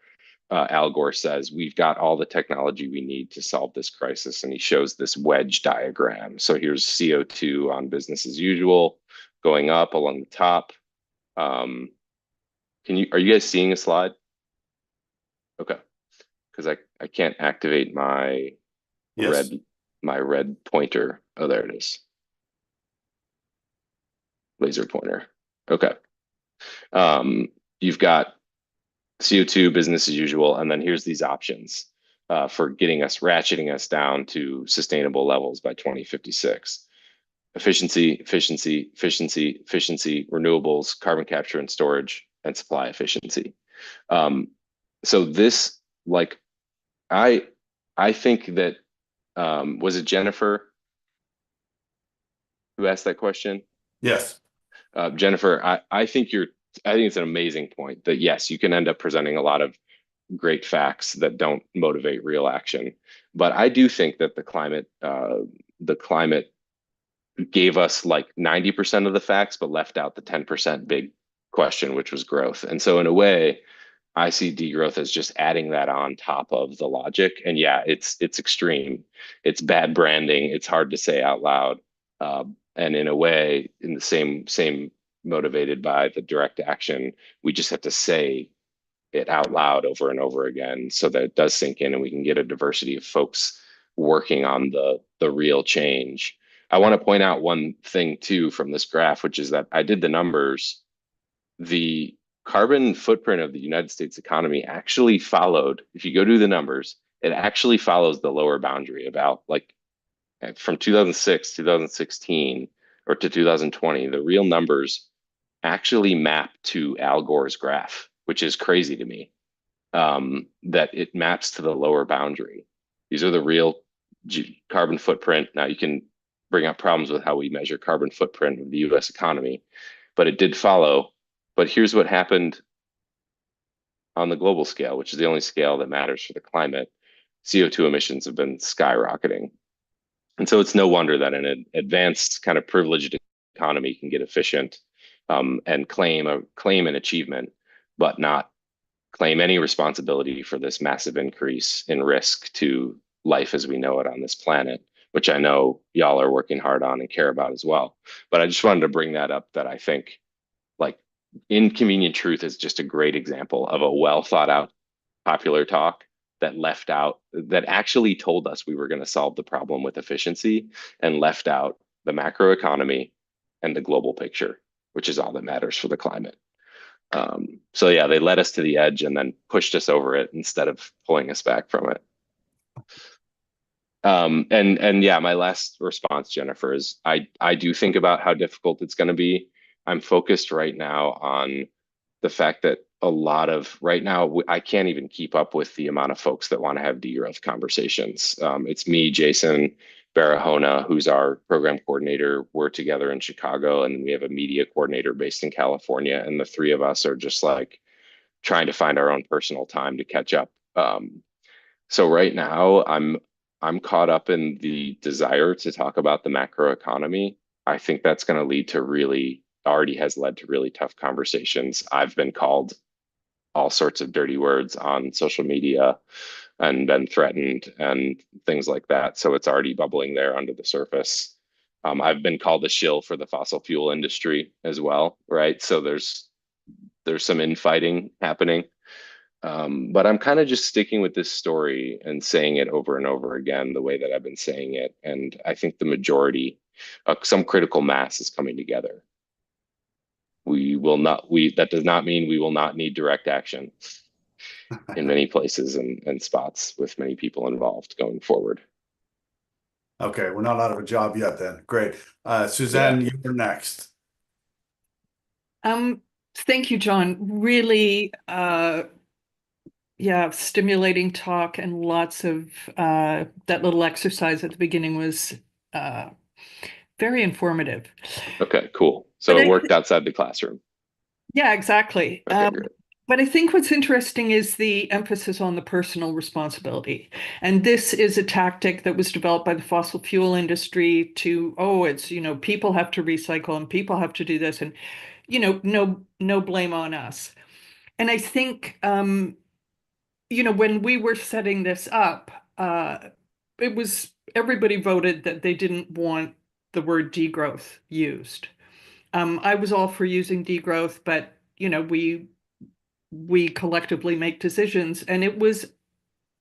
Al Gore says, we've got all the technology we need to solve this crisis. And he shows this wedge diagram. So here's CO2 on business as usual, going up along the top. Are you guys seeing a slide? Okay, because I can't activate my red pointer. Oh, there it is. Laser pointer. Okay. You've got CO2 business as usual, and then here's these options for ratcheting us down to sustainable levels by 2056. Efficiency, renewables, carbon capture and storage, and supply efficiency. So this, like, I think that, was it Jennifer who asked that question?
Yes.
Jennifer, I think it's an amazing point that yes, you can end up presenting a lot of great facts that don't motivate real action. But I do think that the climate gave us like 90% of the facts, but left out the 10% big question, which was growth. And so in a way, I see degrowth as just adding that on top of the logic. And yeah, it's extreme. It's bad branding. It's hard to say out loud. And in a way, in the same motivated by the direct action, we just have to say it out loud over and over again so that it does sink in and we can get a diversity of folks working on the real change. I want to point out one thing too from this graph, which is that I did the numbers. The carbon footprint of the United States economy actually followed, if you go do the numbers, it actually follows the lower boundary about like from 2006, 2016, or to 2020, the real numbers actually map to Al Gore's graph, which is crazy to me, that it maps to the lower boundary. These are the real carbon footprint. Now you can bring up problems with how we measure carbon footprint of the US economy, but it did follow. But here's what happened on the global scale, which is the only scale that matters for the climate. CO2 emissions have been skyrocketing. And so it's no wonder that an advanced kind of privileged economy can get efficient and claim an achievement, but not claim any responsibility for this massive increase in risk to life as we know it on this planet, which I know y'all are working hard on and care about as well. But I just wanted to bring that up, that I think like Inconvenient Truth is just a great example of a well thought out popular talk that actually told us we were going to solve the problem with efficiency and left out the macroeconomy and the global picture, which is all that matters for the climate. So yeah, they led us to the edge and then pushed us over it instead of pulling us back from it. And yeah, my last response, Jennifer, is I do think about how difficult it's going to be. I'm focused right now on the fact that a lot of right now, I can't even keep up with the amount of folks that want to have degrowth conversations. It's me, Jason Barahona, who's our program coordinator. We're together in Chicago, and we have a media coordinator based in California. And the three of us are just like trying to find our own personal time to catch up. So right now, I'm caught up in the desire to talk about the macro economy. I think that's going to lead to already has led to really tough conversations. I've been called all sorts of dirty words on social media and been threatened and things like that. So it's already bubbling there under the surface. I've been called a shill for the fossil fuel industry as well, right? So there's some infighting happening. But I'm kind of just sticking with this story and saying it over and over again the way that I've been saying it. And I think the majority, some critical mass is coming together. That does not mean we will not need direct action in many places and spots with many people involved going forward.
Okay, we're not out of a job yet then. Great. Suzanne, you're next.
Thank you, John. Really, stimulating talk, and lots of that little exercise at the beginning was very informative.
Okay, cool. So it worked outside the classroom.
Yeah, exactly.
Okay, great.
But I think what's interesting is the emphasis on the personal responsibility. And this is a tactic that was developed by the fossil fuel industry to, people have to recycle and people have to do this, and, no blame on us. And I think, when we were setting this up, everybody voted that they didn't want the word degrowth used. I was all for using degrowth, but, we collectively make decisions, and it was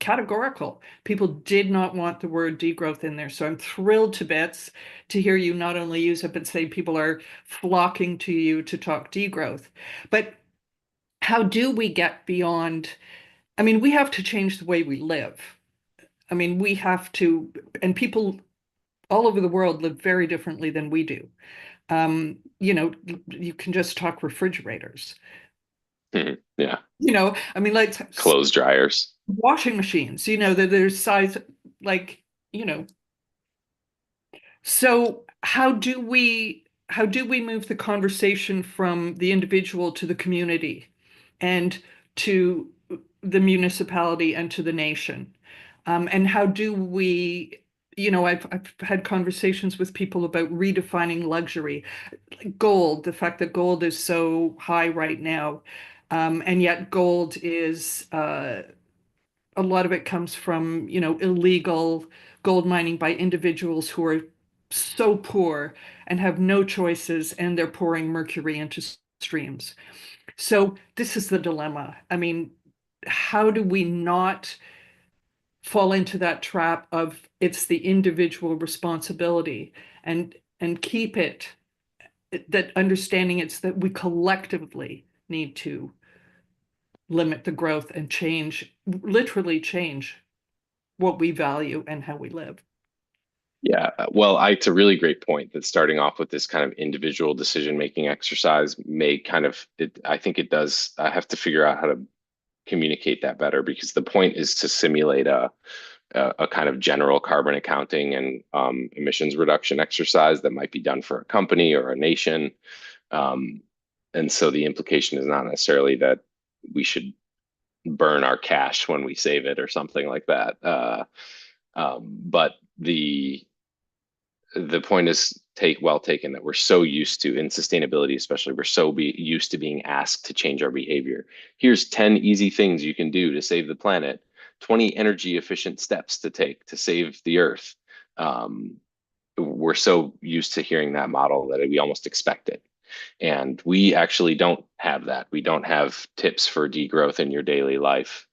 categorical. People did not want the word degrowth in there. So I'm thrilled to bits to hear you not only use it, but say people are flocking to you to talk degrowth. But how do we get beyond? I mean, we have to change the way we live. I mean, we have to, and people all over the world live very differently than we do. You can just talk refrigerators.
Yeah.
I mean, like
clothes dryers,
washing machines, that there's size, so how do we move the conversation from the individual to the community and to the municipality and to the nation? And how do we, I've had conversations with people about redefining luxury, gold, the fact that gold is so high right now. And yet gold is, a lot of it comes from, illegal gold mining by individuals who are so poor and have no choices, and they're pouring mercury into streams. So this is the dilemma. I mean, how do we not fall into that trap of it's the individual responsibility, and keep it that understanding it's that we collectively need to limit the growth and literally change what we value and how we live.
Yeah, well, it's a really great point that starting off with this kind of individual decision-making exercise may I think it does. I have to figure out how to communicate that better, because the point is to simulate a kind of general carbon accounting and emissions reduction exercise that might be done for a company or a nation. And so the implication is not necessarily that we should burn our cash when we save it or something like that. But the point is well taken, that we're so used to, in sustainability especially, we're so used to being asked to change our behavior. Here's 10 easy things you can do to save the planet, 20 energy efficient steps to take to save the earth. We're so used to hearing that model that we almost expect it. And we actually don't have that. We don't have tips for degrowth in your daily life.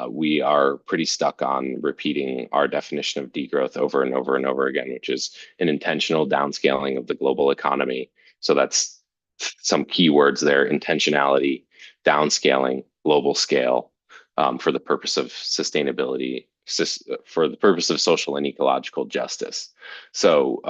We are pretty stuck on repeating our definition of degrowth over and over and over again, which is an intentional downscaling of the global economy. So that's some keywords there: intentionality, downscaling, global scale, for the purpose of sustainability, for the purpose of social and ecological justice. So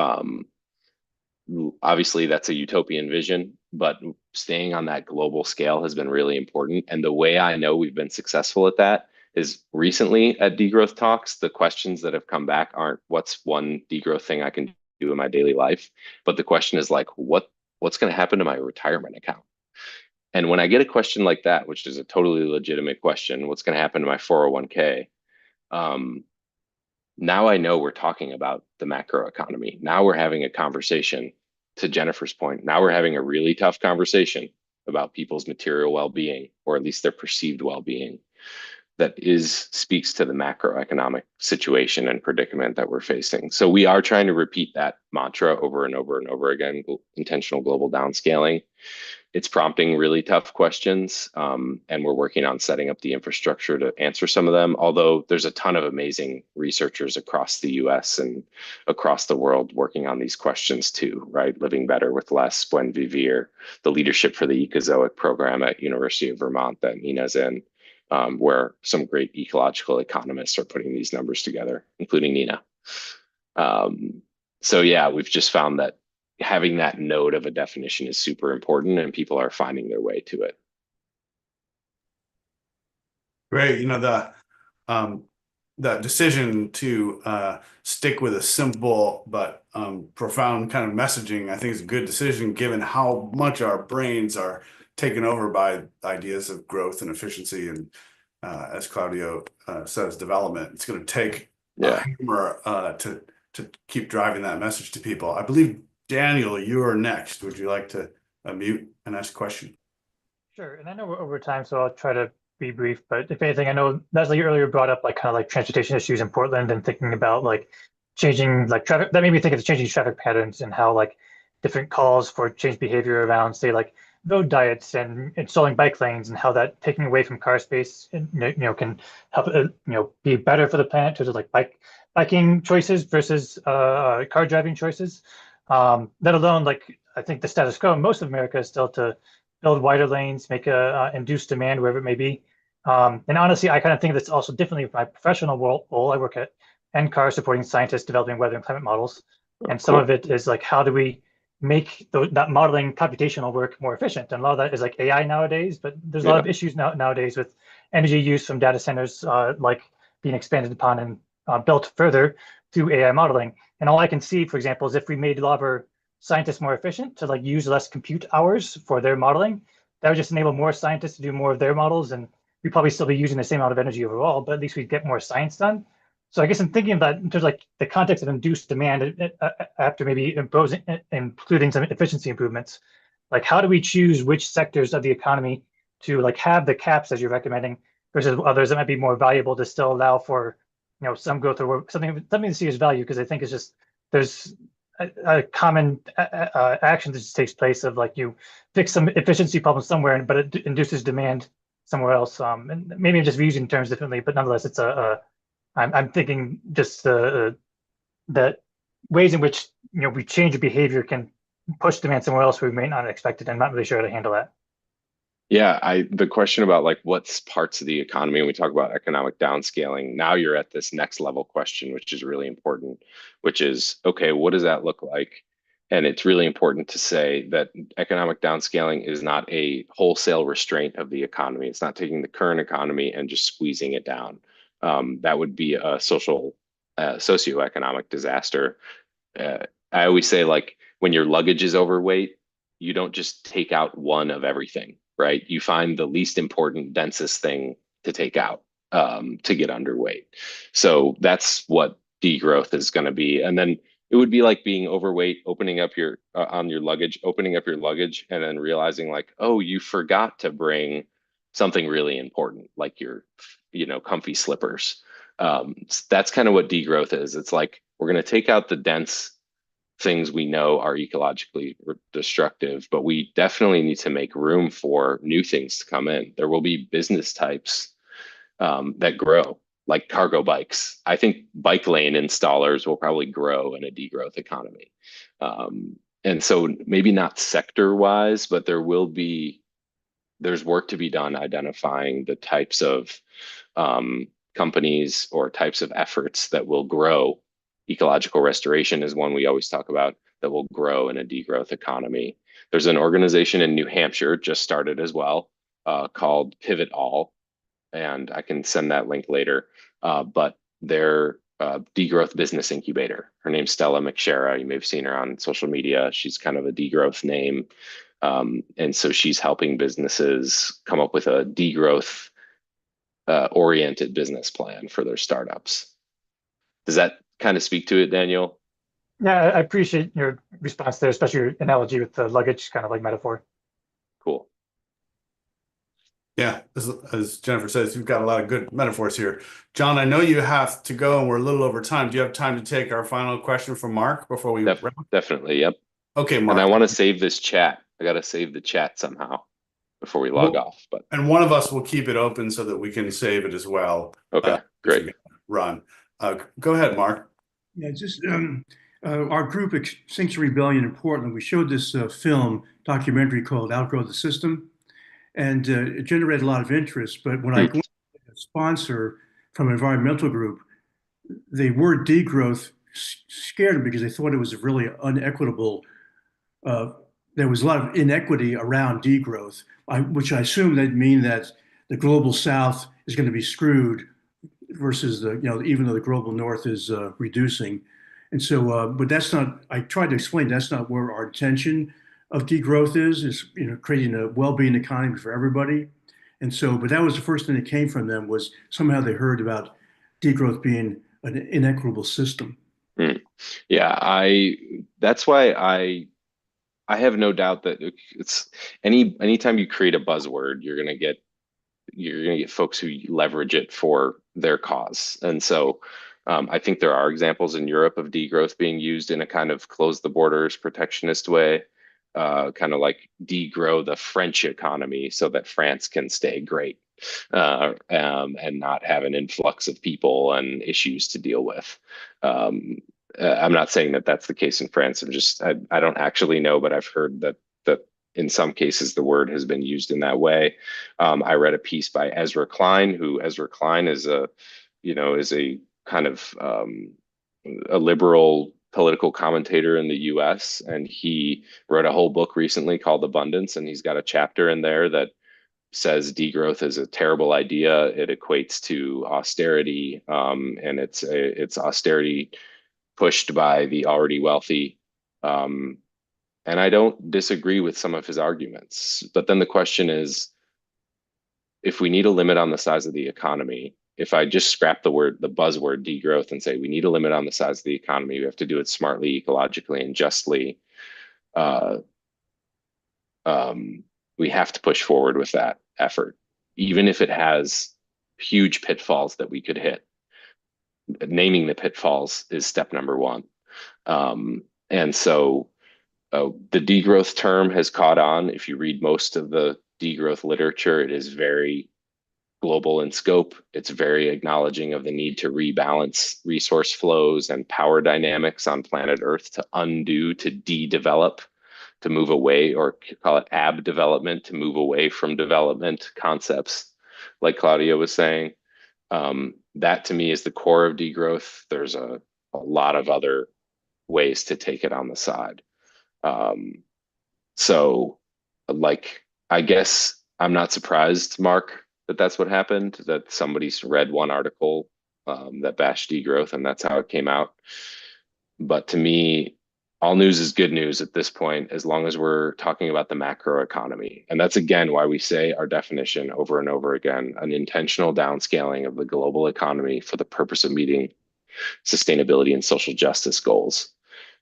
obviously that's a utopian vision, but staying on that global scale has been really important. And the way I know we've been successful at that is recently at degrowth talks, the questions that have come back aren't what's one degrowth thing I can do in my daily life, but the question is like, what's going to happen to my retirement account? And when I get a question like that, which is a totally legitimate question, what's going to happen to my 401k? Now I know we're talking about the macro economy. Now we're having a conversation, to Jennifer's point. Now we're having a really tough conversation about people's material well-being, or at least their perceived well-being, that speaks to the macroeconomic situation and predicament that we're facing. So we are trying to repeat that mantra over and over and over again, intentional global downscaling. It's prompting really tough questions, and we're working on setting up the infrastructure to answer some of them, although there's a ton of amazing researchers across the US and across the world working on these questions too, right? Living Better with Less, Buen Vivir, the Leadership for the Ecozoic program at University of Vermont that Nina's in, where some great ecological economists are putting these numbers together, including Nina. So yeah, we've just found that having that node of a definition is super important, and people are finding their way to it.
Great. You know, the decision to stick with a simple but profound kind of messaging, I think is a good decision given how much our brains are taken over by ideas of growth and efficiency. And as Claudio says, development. It's going to take a hammer to keep driving that message to people. I believe, Daniel, you are next. Would you like to unmute and ask a question?
Sure. And I know we're over time, so I'll try to be brief. But if anything, I know Leslie earlier brought up like kind of like transportation issues in Portland and thinking about like changing like traffic. That made me think of changing traffic patterns and how like different calls for change behavior around, say, like road diets and installing bike lanes, and how that taking away from car space, can help be better for the planet to like biking choices versus car driving choices. Let alone, like, I think the status quo in most of America is still to build wider lanes, make a induced demand wherever it may be. And honestly, I kind of think that's also differently with my professional role. I work at NCAR supporting scientists developing weather and climate models. And some of it is like, how do we make that modeling computational work more efficient? And a lot of that is like AI nowadays, but there's a lot of issues nowadays with energy use from data centers, like being expanded upon and built further through AI modeling. And all I can see, for example, is if we made a lot of our scientists more efficient to like use less compute hours for their modeling, that would just enable more scientists to do more of their models, and we'd probably still be using the same amount of energy overall, but at least we'd get more science done. So I guess I'm thinking about in terms of like the context of induced demand after maybe including some efficiency improvements. Like, how do we choose which sectors of the economy to like have the caps as you're recommending versus others that might be more valuable to still allow for some growth or something to see as value? Because I think it's just there's a common action that just takes place of like you fix some efficiency problem somewhere, but it induces demand somewhere else. And maybe I'm just using terms differently, but nonetheless, it's I'm thinking just that ways in which we change behavior can push demand somewhere else where we may not have expected. I'm not really sure how to handle that.
Yeah, the question about like what's parts of the economy, and we talk about economic downscaling, now you're at this next level question, which is really important, which is, okay, what does that look like? And it's really important to say that economic downscaling is not a wholesale restraint of the economy. It's not taking the current economy and just squeezing it down. That would be a socioeconomic disaster. I always say, like, when your luggage is overweight, you don't just take out one of everything, right? You find the least important, densest thing to take out to get underweight. So that's what degrowth is going to be. And then it would be like being overweight, opening up your luggage, and then realizing like, oh, you forgot to bring something really important, like your, comfy slippers. That's kind of what degrowth is. It's like, we're going to take out the dense things we know are ecologically destructive, but we definitely need to make room for new things to come in. There will be business types that grow, like cargo bikes. I think bike lane installers will probably grow in a degrowth economy. And so maybe not sector wise, but there's work to be done identifying the types of companies or types of efforts that will grow. Ecological restoration is one we always talk about that will grow in a degrowth economy. There's an organization in New Hampshire, just started as well, called Pivot All, and I can send that link later. But they're degrowth business incubator. Her name's Stella McShara. You may have seen her on social media. She's kind of a degrowth name. And so she's helping businesses come up with a degrowth oriented business plan for their startups. Does that kind of speak to it, Daniel?
Yeah, I appreciate your response there, especially your analogy with the luggage kind of like metaphor.
Cool.
Yeah, as Jennifer says, you've got a lot of good metaphors here. John, I know you have to go and we're a little over time. Do you have time to take our final question from Mark before we wrap?
Definitely, yep.
Okay, Mark.
And I want to save this chat. I got to save the chat somehow before we log off. But
and one of us will keep it open so that we can save it as well.
Okay, great.
Run. Go ahead, Mark.
Yeah, just our group, Extinction Rebellion in Portland, we showed this documentary called Outgrow the System, and it generated a lot of interest. But when I went to a sponsor from an environmental group, the word degrowth scared them because they thought it was really unequitable. There was a lot of inequity around degrowth, which I assume that mean that the global South is going to be screwed versus even though the global North is reducing. And so, but that's not, I tried to explain, that's not where our intention of degrowth is creating a well-being economy for everybody. And so, but that was the first thing that came from them, was somehow they heard about degrowth being an inequitable system.
Yeah, that's why I have no doubt that it's anytime you create a buzzword, you're gonna get folks who leverage it for their cause. And so I think there are examples in Europe of degrowth being used in a kind of close the borders protectionist way, kind of like degrow the French economy so that France can stay great and not have an influx of people and issues to deal with. I'm not saying that that's the case in France. I don't actually know, but I've heard that in some cases the word has been used in that way. I read a piece by Ezra Klein, Ezra Klein is a kind of a liberal political commentator in the US, and he wrote a whole book recently called Abundance, and he's got a chapter in there that says degrowth is a terrible idea. It equates to austerity, and it's austerity pushed by the already wealthy. And I don't disagree with some of his arguments. But then the question is, if we need a limit on the size of the economy, if I just scrap the buzzword degrowth and say we need a limit on the size of the economy, we have to do it smartly, ecologically, and justly, we have to push forward with that effort, even if it has huge pitfalls that we could hit. Naming the pitfalls is step number one. And so the degrowth term has caught on. If you read most of the degrowth literature, it is very global in scope. It's very acknowledging of the need to rebalance resource flows and power dynamics on planet Earth, to undo, to de-develop, to move away, or call it ab-development, to move away from development concepts, like Claudia was saying. That to me is the core of degrowth. There's a lot of other ways to take it on the side. So like, I guess I'm not surprised, Mark, that that's what happened, that somebody's read one article that bashed degrowth and that's how it came out. But to me, all news is good news at this point, as long as we're talking about the macro economy. And that's again why we say our definition over and over again: an intentional downscaling of the global economy for the purpose of meeting sustainability and social justice goals.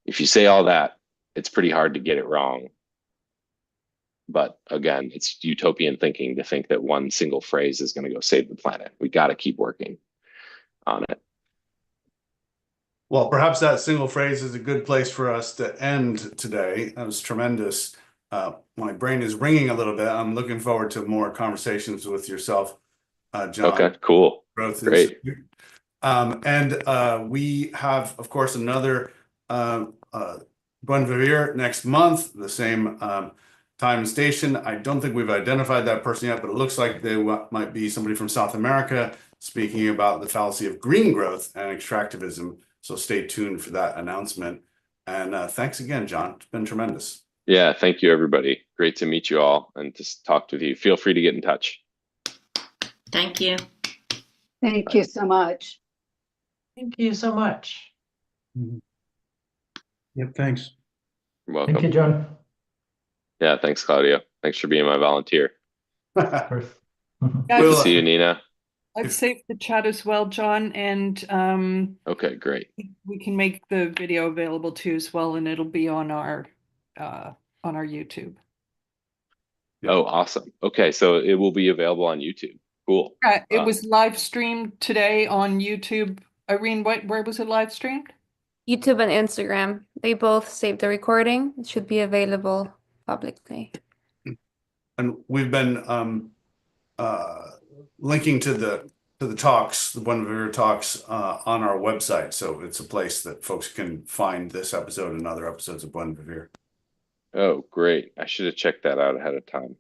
If you say all that, it's pretty hard to get it wrong. But again, it's utopian thinking to think that one single phrase is going to go save the planet. We got to keep working on it.
Well, perhaps that single phrase is a good place for us to end today. That was tremendous. My brain is ringing a little bit. I'm looking forward to more conversations with yourself, John.
Okay, cool. Great.
And we have, of course, another Buen Vivir next month, the same time and station. I don't think we've identified that person yet, but it looks like they might be somebody from South America. speaking about the fallacy of green growth and extractivism. So stay tuned for that announcement. And thanks again, John. It's been tremendous.
Yeah, thank you, everybody. Great to meet you all and to talk with you. Feel free to get in touch.
Thank you.
Thank you so much.
Thank you so much.
Yep, thanks.
You're welcome.
Thank you, John.
Yeah, thanks, Claudio. Thanks for being my volunteer.
Of course.
Yeah,
Good to
Well,
see you, Nina.
I've saved the chat as well, John, and
Okay, great.
we can make the video available too as well, and it'll be on our YouTube.
Yeah.
Oh, awesome. Okay, so it will be available on YouTube. Cool.
It was live streamed today on YouTube. Irene, where was it live streamed?
YouTube and Instagram. They both saved the recording. It should be available publicly.
And we've been linking to the talks, the Buen Vivir talks on our website. So it's a place that folks can find this episode and other episodes of Buen Vivir.
Oh, great. I should have checked that out ahead of time.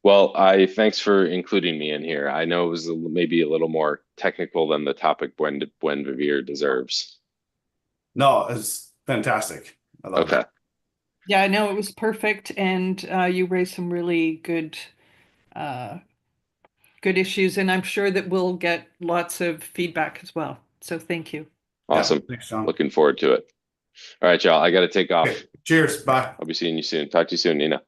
Well, thanks for including me in here. I know it was maybe a little more technical than the topic Buen Vivir deserves.
No, it's fantastic. I love
Okay.
it.
Yeah, I know it was perfect, and you raised some really good issues, and I'm sure that we'll get lots of feedback as well. So thank you.
Awesome.
Yeah, thanks, John.
Looking forward to it. All right, y'all. I got to take off.
Okay, cheers. Bye.
I'll be seeing you soon. Talk to you soon, Nina.